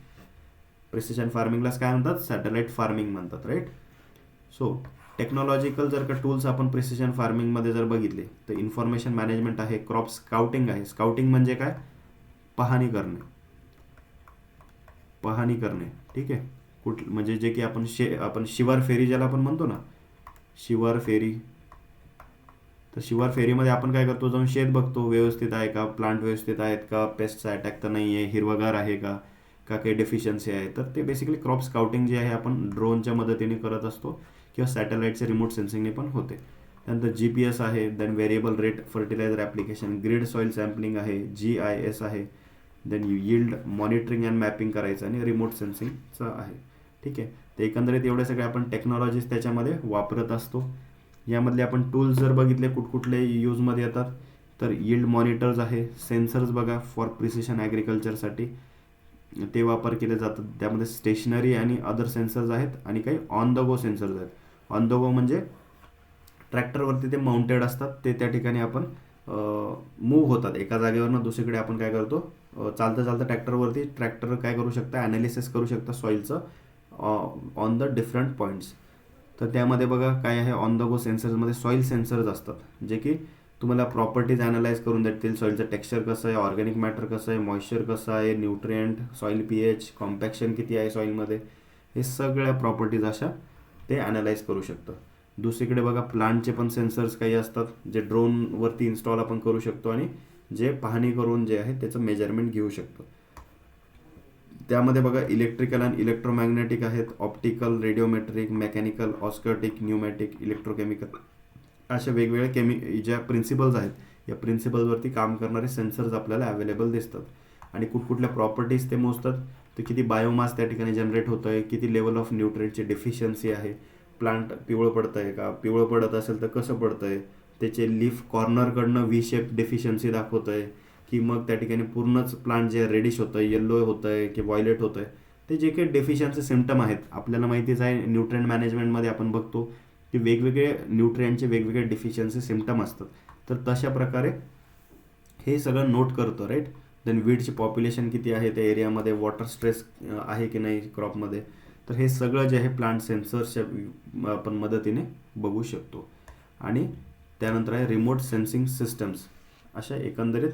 Precision फार्मिंगलाच काय म्हणतात, सॅटेलाइट फार्मिंग म्हणतात, राईट. सो टेक्नॉलॉजिकल जर का टूल्स आपण प्रिसिजन फार्मिंगमध्ये जर बघितले तर इन्फॉर्मेशन मॅनेजमेंट आहे, क्रॉप स्काउटिंग आहे. स्काउटिंग म्हणजे काय, पाहणी करणे, ठीक आहे. म्हणजे जे की आपण शिवार फेरी ज्याला आपण म्हणतो ना, शिवार फेरी. तर शिवार फेरीमध्ये आपण काय करतो, जाऊन शेत बघतो व्यवस्थित आहे का, प्लांट व्यवस्थित आहेत का, पेस्टचा अटॅक तर नाही आहे, हिरवगार आहे का काही डेफिशियन्सी आहे. तर ते बेसिकली क्रॉप स्काउटिंग जे आहे आपण ड्रोनच्या मदतीने करत असतो किंवा सॅटेलाइटचे रिमोट सेन्सिंगने पण होते. त्यानंतर GPS आहे, then variable rate fertiliser application, grid soil sampling आहे, GIS आहे, then yield monitoring and mapping करायचं आणि रिमोट सेन्सिंगचं आहे, ठीक आहे. तर एकंदरीत एवढे सगळे आपण टेक्नॉलॉजीज त्याच्यामध्ये वापरत असतो. यामधले आपण टूल्स जर बघितले कुठकुठले यूजमध्ये येतात तर यील्ड मॉनिटर्स आहे, सेन्सर्स बघा फॉर प्रिसिशन ॲग्रिकल्चरसाठी ते वापर केले जातात. त्यामध्ये स्टेशनरी आणि अदर सेन्सर्स आहेत आणि काही ऑन द गो सेन्सर्स आहेत. ऑन द गो म्हणजे ट्रॅक्टरवरती ते माउंटेड असतात, ते त्या ठिकाणी आपण मूव्ह होतात एका जागेवरनं दुसरीकडे. आपण काय करतो, चालतं ट्रॅक्टरवरती ट्रॅक्टर काय करू शकता, ॲनालिसिस करू शकता सॉईलचं ऑन द डिफरंट पॉईंट्स. तर त्यामध्ये बघा काय आहे, ऑन द गो सेन्सर्समध्ये सॉईल सेन्सर्स असतात जे की तुम्हाला प्रॉपर्टीज ॲनालाइज करून देतील, सॉईलचं टेक्स्चर कसं आहे, ऑर्गॅनिक मॅटर कसं आहे, मॉइश्चर कसं आहे, न्यूट्रिएंट, सॉईल pH, कॉम्पॅक्शन किती आहे सॉईलमध्ये, हे सगळ्या प्रॉपर्टीज अशा ते ॲनालाइज करू शकतं. दुसरीकडे बघा प्लांटचे पण सेन्सर्स काही असतात जे ड्रोनवरती इन्स्टॉल आपण करू शकतो आणि जे पाहणी करून जे आहे त्याचं मेजरमेंट घेऊ शकतो. त्यामध्ये बघा इलेक्ट्रिकल आणि इलेक्ट्रोमॅग्नेटिक आहेत, ऑप्टिकल, रेडिओमेट्रिक, मेकॅनिकल, ऑस्कॅटिक, न्यूमॅटिक, इलेक्ट्रोकेमिकल, अशा वेगवेगळ्या ज्या प्रिन्सिपल्स आहेत या प्रिन्सिपल्सवरती काम करणारे सेन्सर्स आपल्याला अवेलेबल दिसतात. आणि कुठकुठल्या प्रॉपर्टीज ते मोजतात, तर किती बायोमास त्या ठिकाणी जनरेट होतं आहे, किती लेवल ऑफ न्यूट्रिएंटची डेफिशियन्सी आहे, प्लांट पिवळं पडतं आहे का, पिवळं पडत असेल तर कसं पडतं आहे, त्याचे लीफ कॉर्नरकडनं व्ही शेप डेफिशियन्सी दाखवत आहे, की मग त्या ठिकाणी पूर्णच प्लांट जे रेडिश होतं आहे, येल्लो होतं आहे की व्हायलेट होतं आहे, ते जे काही डेफिशियन्सी सिम्टम आहेत. आपल्याला माहितीच आहे न्यूट्रिएंट मॅनेजमेंटमध्ये आपण बघतो की वेगवेगळे न्यूट्रिएंटचे वेगवेगळे डेफिशियन्सी सिम्टम असतात. तर तशा प्रकारे हे सगळं नोट करतो, राईट. देन वीडची पॉप्युलेशन किती आहे त्या एरियामध्ये, वॉटर स्ट्रेस आहे की नाही क्रॉपमध्ये. तर हे सगळं जे आहे प्लांट सेन्सर्सच्या आपण मदतीने बघू शकतो. आणि त्यानंतर आहे रिमोट सेन्सिंग सिस्टम्स. अशा एकंदरीत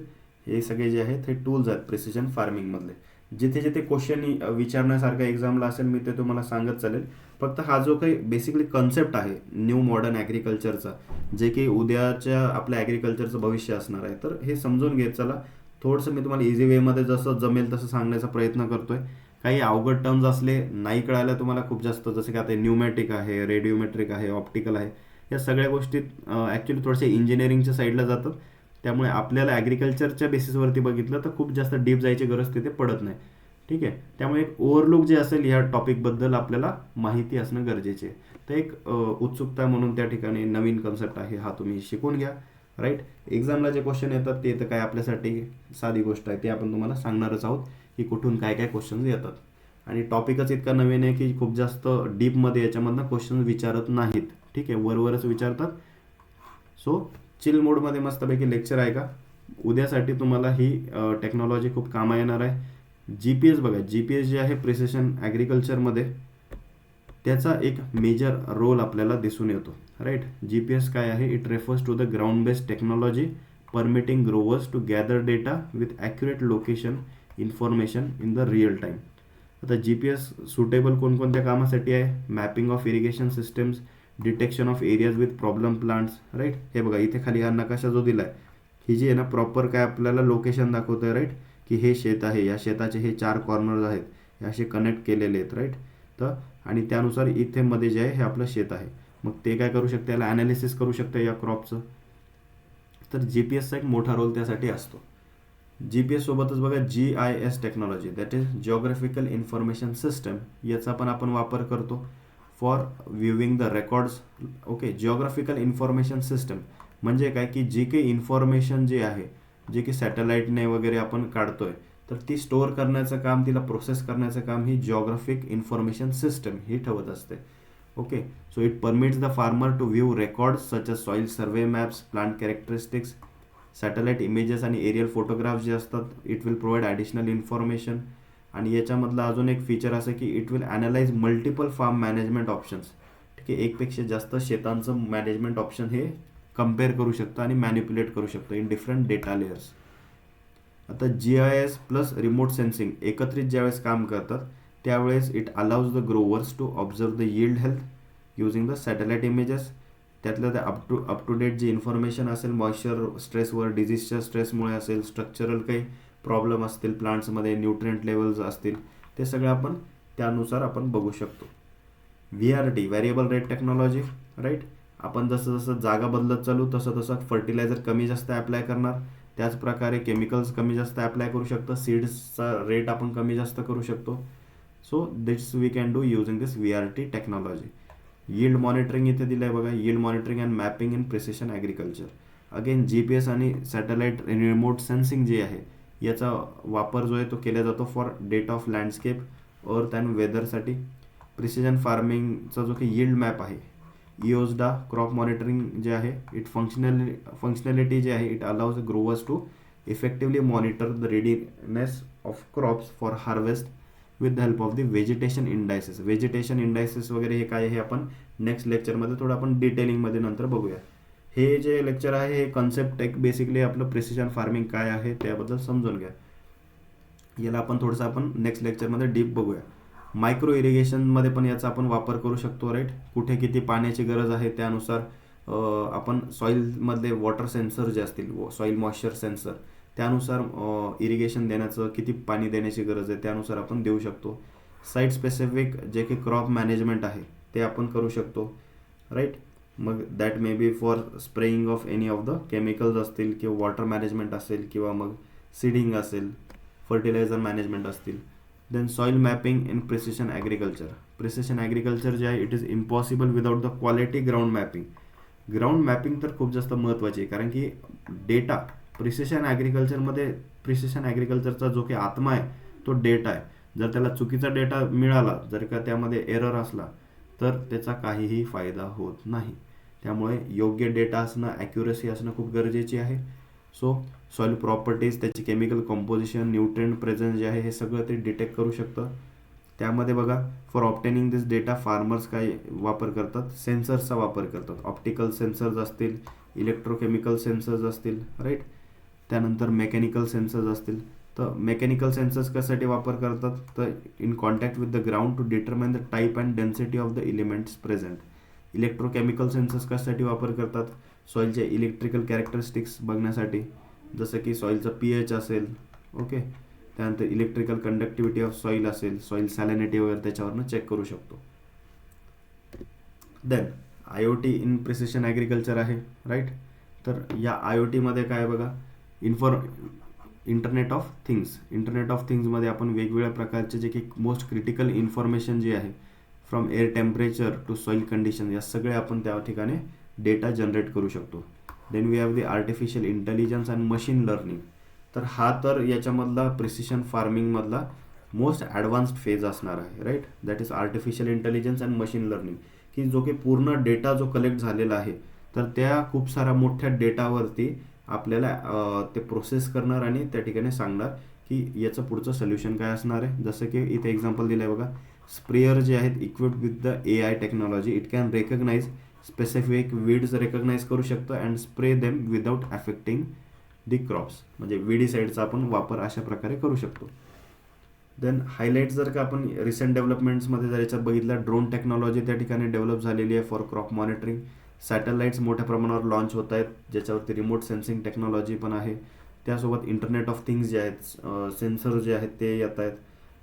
हे सगळे जे आहेत हे टूल्स आहेत प्रिसिजन फार्मिंगमधले. जिथे जिथे क्वेश्चन विचारण्यासारखं एक्झामला असेल मी ते तुम्हाला सांगत चालेल. फक्त हा जो काही बेसिकली कन्सेप्ट आहे न्यू मॉडर्न ॲग्रिकल्चरचा, जे की उद्याच्या आपल्या ॲग्रिकल्चरचं भविष्य असणार आहे, तर हे समजून घेत चला. थोडंसं मी तुम्हाला इझी वेमध्ये जसं जमेल तसं सांगण्याचा प्रयत्न करतोय. काही अवघड टर्म्स असले नाही कळायला तुम्हाला खूप जास्त, जसं की आता न्यूमॅटिक आहे, रेडिओमेट्रिक आहे, ऑप्टिकल आहे, या सगळ्या गोष्टी ॲक्च्युली थोडेसे इंजिनिअरिंगच्या साईडला जातात. त्यामुळे आपल्याला ॲग्रिकल्चरच्या बेसिसवरती बघितलं तर खूप जास्त डीप जायची गरज तिथे पडत नाही. ठीक आहे. त्यामुळे एक ओव्हरलुक जे असेल ह्या टॉपिकबद्दल आपल्याला माहिती असणं गरजेचे आहे. तर एक उत्सुकता म्हणून त्या ठिकाणी नवीन कन्सेप्ट आहे, हा तुम्ही शिकून घ्या, राईट. एक्झामला जे क्वेश्चन येतात ते तर काय आपल्यासाठी साधी गोष्ट आहे, ते आपण तुम्हाला सांगणारच आहोत की कुठून काय काय क्वेश्चन्स येतात. आणि टॉपिकच इतका नवीन आहे की खूप जास्त डीपमध्ये याच्यामधनं क्वेश्चन विचारत नाहीत. ठीक आहे, वरवरच विचारतात. सो चिल मोडमध्ये मस्तपैकी लेक्चर आहे का. उद्यासाठी तुम्हाला ही टेक्नॉलॉजी खूप कामा येणार आहे. GPS बघा, GPS जे आहे प्रिसिशन ॲग्रिकल्चरमध्ये त्याचा एक मेजर रोल आपल्याला दिसून येतो, राईट. GPS काय आहे, it refers to the ground based technology permitting growers to gather data with accurate location information in the real time. आता GPS सुटेबल कोणकोणत्या कामासाठी आहे, mapping of irrigation systems, detection of areas with problem plants, right. हे बघा इथे खाली हा नकाशा जो दिला आहे, ही जी आहे ना प्रॉपर काय आपल्याला लोकेशन दाखवतं आहे, राईट, की हे शेत आहे, या शेताचे हे 4 कॉर्नर्स आहेत, हे असे कनेक्ट केलेले आहेत, राईट. तर आणि त्यानुसार इथे मध्ये जे आहे हे आपलं शेत आहे. मग ते काय करू शकते, याला ॲनालिसिस करू शकते या क्रॉपचं. तर GPS चा एक मोठा रोल त्यासाठी असतो. GPS सोबतच बघा GIS technology, that is geographical information system, याचा पण आपण वापर करतो for viewing the records. Okay, geographical information system म्हणजे काय, की जी काही इन्फॉर्मेशन जी आहे, जे की सॅटेलाईटने वगैरे आपण काढतोय, तर ती स्टोअर करण्याचं काम, तिला प्रोसेस करण्याचं काम ही जिओग्राफिक इन्फॉर्मेशन सिस्टम ही ठेवत असते. Okay, so it permits the farmer to view records such as soil survey maps, plant characteristics, satellite images आणि एरियल फोटोग्राफ्स जे असतात. It will provide additional information. आणि याच्यामधलं अजून एक फीचर असं की it will analyse multiple farm management options. ठीक आहे, एकपेक्षा जास्त शेतांचं मॅनेजमेंट ऑप्शन हे कम्पेअर करू शकतं आणि मॅनिप्युलेट करू शकतं इन डिफरंट डेटा लेयर्स. आता GIS प्लस रिमोट सेन्सिंग एकत्रित ज्यावेळेस काम करतात त्यावेळेस it allows the growers to observe the yield health using the satellite images. त्यातलं ते अप टू डेट जी इन्फॉर्मेशन असेल, मॉइश्चर स्ट्रेसवर, डिझीजच्या स्ट्रेसमुळे असेल, स्ट्रक्चरल काही प्रॉब्लेम असतील प्लांट्समध्ये, न्यूट्रिएंट लेवल्स असतील, ते सगळं आपण त्यानुसार आपण बघू शकतो. VRT variable rate technology, right. आपण जसं जसं जागा बदलत चालू तसं तसं फर्टिलायझर कमी जास्त ॲप्लाय करणार, त्याच प्रकारे केमिकल्स कमी जास्त ॲप्लाय करू शकतो, सीड्सचा रेट आपण कमी जास्त करू शकतो. So this we can do using this VRT technology. Yield monitoring इथे दिलं आहे बघा, yield monitoring and mapping in precision agriculture. Again GPS आणि सॅटेलाईट रिमोट सेन्सिंग जे आहे याचा वापर जो आहे तो केला जातो for data of landscape, earth and वेदरसाठी. प्रिसिजन फार्मिंगचा जो काही यील्ड मॅप आहे, EOSDA क्रॉप मॉनिटरिंग जे आहे, इट फंक्शनॅलिटी जे आहे, it allows growers to effectively monitor the readiness of crops for harvest with the help of the vegetation indices. Vegetation indices वगैरे हे काय आहे आपण नेक्स्ट लेक्चरमध्ये थोडं आपण डिटेलिंगमध्ये नंतर बघूया. हे जे लेक्चर आहे हे कन्सेप्ट एक बेसिकली आपलं प्रिसिजन फार्मिंग काय आहे त्याबद्दल समजून घ्या. याला आपण थोडंसं आपण नेक्स्ट लेक्चरमध्ये डीप बघूया. मायक्रो इरिगेशनमध्ये पण याचा आपण वापर करू शकतो, राईट. कुठे किती पाण्याची गरज आहे त्यानुसार आपण सॉईलमधले वॉटर सेन्सर जे असतील, सॉईल मॉइश्चर सेन्सर, त्यानुसार इरिगेशन देण्याचं, किती पाणी देण्याची गरज आहे त्यानुसार आपण देऊ शकतो. साईट स्पेसिफिक जे काही क्रॉप मॅनेजमेंट आहे ते आपण करू शकतो, राईट. मग that may be for spraying of any of the chemicals असतील, किंवा वॉटर मॅनेजमेंट असेल, किंवा मग सीडिंग असेल, फर्टिलायझर मॅनेजमेंट असतील. Then soil mapping in precision agriculture. Precision agriculture जे आहे it is impossible without the quality ground mapping. Ground mapping तर खूप जास्त महत्त्वाची आहे, कारण की डेटा प्रिसिशन ॲग्रिकल्चरमध्ये, प्रिसिशन ॲग्रिकल्चरचा जो काही आत्मा आहे तो डेटा आहे. जर त्याला चुकीचा डेटा मिळाला, जर का त्यामध्ये एरर असला, तर त्याचा काहीही फायदा होत नाही. त्यामुळे योग्य डेटा असणं, ॲक्युरसी असणं खूप गरजेची आहे. सो सॉइल प्रॉपर्टीज, त्याची केमिकल कॉम्पोजिशन, न्यूट्रिएंट प्रेझेन्स जे आहे हे सगळं ते डिटेक्ट करू शकतं. त्यामध्ये बघा, for obtaining this data farmers काय वापर करतात, सेन्सर्सचा वापर करतात. ऑप्टिकल सेन्सर्स असतील, इलेक्ट्रोकेमिकल सेन्सर्स असतील, राईट. त्यानंतर मेकॅनिकल सेन्सर्स असतील. तर मेकॅनिकल सेन्सर्स कशासाठी वापर करतात, तर in contact with the ground to determine the type and density of the elements present. Electrochemical sensors कशासाठी वापर करतात, सॉईलचे इलेक्ट्रिकल कॅरेक्टरिस्टिक्स बघण्यासाठी, जसं की सॉईलचं pH असेल, ओके. त्यानंतर इलेक्ट्रिकल कंडक्टिव्हिटी ऑफ सॉईल असेल, सॉईल सॅलिनिटी वगैरे त्याच्यावरनं चेक करू शकतो. Then IoT in precision agriculture आहे, राईट. तर या IoTमध्ये काय बघा, internet of things. Internet of थिंग्समध्ये आपण वेगवेगळ्या प्रकारचे जे की मोस्ट क्रिटिकल इन्फॉर्मेशन जी आहे, from air temperature to soil condition, या सगळे आपण त्या ठिकाणी डेटा जनरेट करू शकतो. Then we have the artificial intelligence and machine learning. तर हा तर याच्यामधला प्रिसिशन फार्मिंगमधला मोस्ट ॲडव्हान्स्ड फेज असणार आहे, right. That is artificial intelligence and machine learning, की जो की पूर्ण डेटा जो कलेक्ट झालेला आहे, तर त्या खूप साऱ्या मोठ्या डेटावरती आपल्याला ते प्रोसेस करणार आणि त्या ठिकाणी सांगणार की याचं पुढचं सोल्युशन काय असणार आहे. जसं की इथे एक्झाम्पल दिलं आहे बघा, स्प्रेयर जे आहेत equipped with the AI technology, it can recognise specific weeds, recognise करू शकतं and spray them without affecting the crops. म्हणजे विडीसाईडचा आपण वापर अशा प्रकारे करू शकतो. देन हायलाईट जर का आपण रिसेंट डेव्हलपमेंट्समध्ये जर याच्यात बघितलं, ड्रोन टेक्नॉलॉजी त्या ठिकाणी डेव्हलप झालेली आहे फॉर क्रॉप मॉनिटरिंग. सॅटेलाइट्स मोठ्या प्रमाणावर लॉन्च होत आहेत, ज्याच्यावरती रिमोट सेन्सिंग टेक्नॉलॉजी पण आहे. त्यासोबत इंटरनेट ऑफ थिंग्स जे आहेत, सेन्सर जे आहेत ते येत आहेत,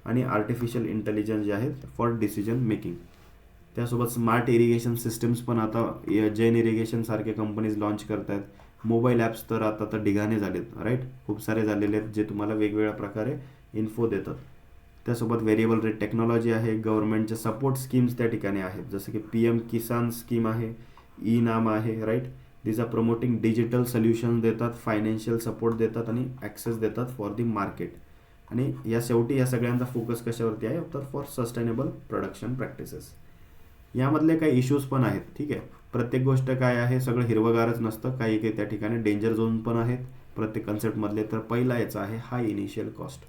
आणि आर्टिफिशियल इंटेलिजन्स जे आहेत फॉर डिसिजन मेकिंग. त्यासोबत स्मार्ट इरिगेशन सिस्टम्स पण आता जैन इरिगेशन सारखे कंपनीज लॉन्च करत आहेत. मोबाईल ॲप्स तर आता तर ढिगाणे झालेत, राईट. खूप सारे झालेले आहेत जे तुम्हाला वेगवेगळ्या प्रकारे इन्फो देतात. त्यासोबत व्हेरिएबल रेट टेक्नॉलॉजी आहे. गव्हर्नमेंटच्या सपोर्ट स्कीम्स त्या ठिकाणी आहेत, जसं की PM किसान स्कीम आहे, नाम आहे, right. These are promoting digital solutions देतात, फायनान्शियल सपोर्ट देतात आणि ॲक्सेस देतात फॉर दी मार्केट. आणि या शेवटी या सगळ्यांचा फोकस कशावरती आहे, तर फॉर सस्टेनेबल प्रोडक्शन प्रॅक्टिसेस. यामधले काही इश्यूज पण आहेत, ठीक आहे. प्रत्येक गोष्ट काय आहे, सगळं हिरवगारच नसतं, काही काही त्या ठिकाणी डेंजर झोन पण आहेत प्रत्येक कन्सेप्टमधले. तर पहिला याचा आहे हाय इनिशियल कॉस्ट.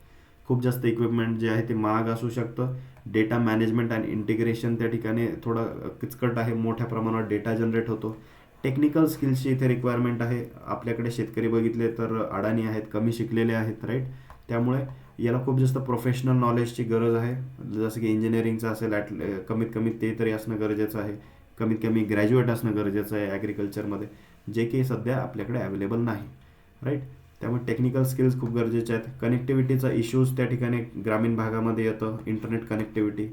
खूप जास्त इक्विपमेंट जे आहे ते महाग असू शकतं. डेटा मॅनेजमेंट अँड इंटिग्रेशन त्या ठिकाणी थोडं किचकट आहे, मोठ्या प्रमाणावर डेटा जनरेट होतो. टेक्निकल स्किल्सची इथे रिक्वायरमेंट आहे. आपल्याकडे शेतकरी बघितले तर अडाणी आहेत, कमी शिकलेले आहेत, राईट. त्यामुळे याला खूप जास्त प्रोफेशनल नॉलेजची गरज आहे. जसं की इंजिनिअरिंगचं असेल, कमीत कमी ते तरी असणं गरजेचं आहे. कमीत कमी ग्रॅज्युएट असणं गरजेचं आहे ॲग्रिकल्चरमध्ये, जे की सध्या आपल्याकडे अवेलेबल नाही, राईट. त्यामुळे टेक्निकल स्किल्स खूप गरजेचे आहेत. कनेक्टिव्हिटीचा इश्यूज त्या ठिकाणी ग्रामीण भागामध्ये येतं, इंटरनेट कनेक्टिव्हिटी.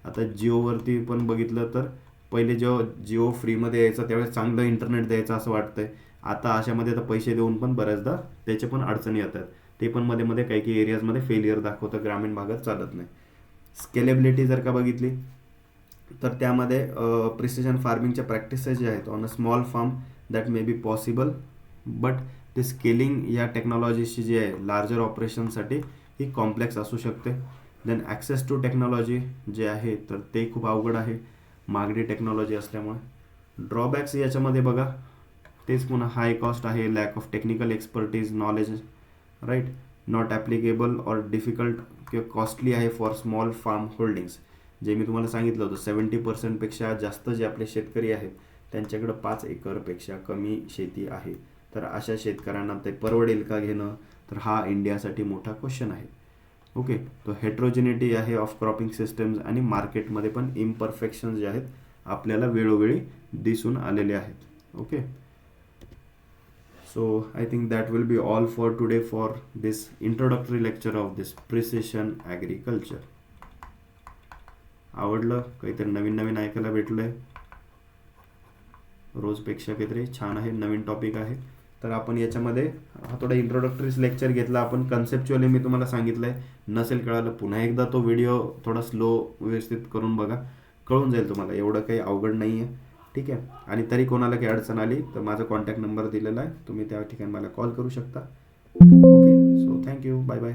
आता जिओवरती पण बघितलं तर पहिले जेव्हा जिओ फ्रीमध्ये यायचं त्यावेळेस चांगलं इंटरनेट द्यायचं असं वाटतंय. आता अशामध्ये आता पैसे देऊन पण बऱ्याचदा त्याचे पण अडचणी येतात. ते पण मध्ये मध्ये काही काही एरियाजमध्ये फेलियर दाखवतं, ग्रामीण भागात चालत नाही. स्केलेबिलिटी जर का बघितली तर त्यामध्ये प्रिसिजन फार्मिंगच्या प्रॅक्टिसेस जे आहेत on a small farm that may be possible, but ते स्केलिंग या टेक्नॉलॉजीची जी आहे लार्जर ऑपरेशनसाठी ही कॉम्प्लेक्स असू शकते. देन ॲक्सेस टू टेक्नॉलॉजी जे आहे तर ते खूप अवघड आहे महागडी टेक्नॉलॉजी असल्यामुळे. ड्रॉबॅक्स याच्यामध्ये बघा, तेच पुन्हा हाय कॉस्ट आहे, lack of technical expertise, knowledge, right. Not applicable or difficult किंवा कॉस्टली आहे फॉर स्मॉल फार्म होल्डिंग्स. जे मी तुम्हाला सांगितलं होतं 70%पेक्षा जास्त जे आपले शेतकरी आहेत त्यांच्याकडं 5 एकरपेक्षा कमी शेती आहे. तर अशा शेतकऱ्यांना ते परवडेल का घेणं, तर हा इंडियासाठी मोठा क्वेश्चन आहे. ओके. तो हेट्रोजिनिटी आहे ऑफ क्रॉपिंग सिस्टम्स आणि मार्केटमध्ये पण इम्परफेक्शन जे आहेत आपल्याला वेळोवेळी दिसून आलेले आहेत. Okay. So I think that will be all for today for this introductory lecture of this precision agriculture. आवडलं, काहीतरी नवीन नवीन ऐकायला भेटलंय, रोजपेक्षा काहीतरी छान आहे, नवीन टॉपिक आहे. तर आपण याच्यामध्ये हा थोडा इंट्रोडक्टरी लेक्चर घेतला आपण. कन्सेप्च्युअली मी तुम्हाला सांगितलं आहे, नसेल कळालं पुन्हा एकदा तो व्हिडिओ थोडा स्लो व्यवस्थित करून बघा, कळून जाईल तुम्हाला. एवढं काही अवघड नाही आहे. ठीक आहे. आणि तरी कोणाला काही अडचण आली तर माझा कॉन्टॅक्ट नंबर दिलेला आहे, तुम्ही त्या ठिकाणी मला कॉल करू शकता. Okay, so thank you, bye bye.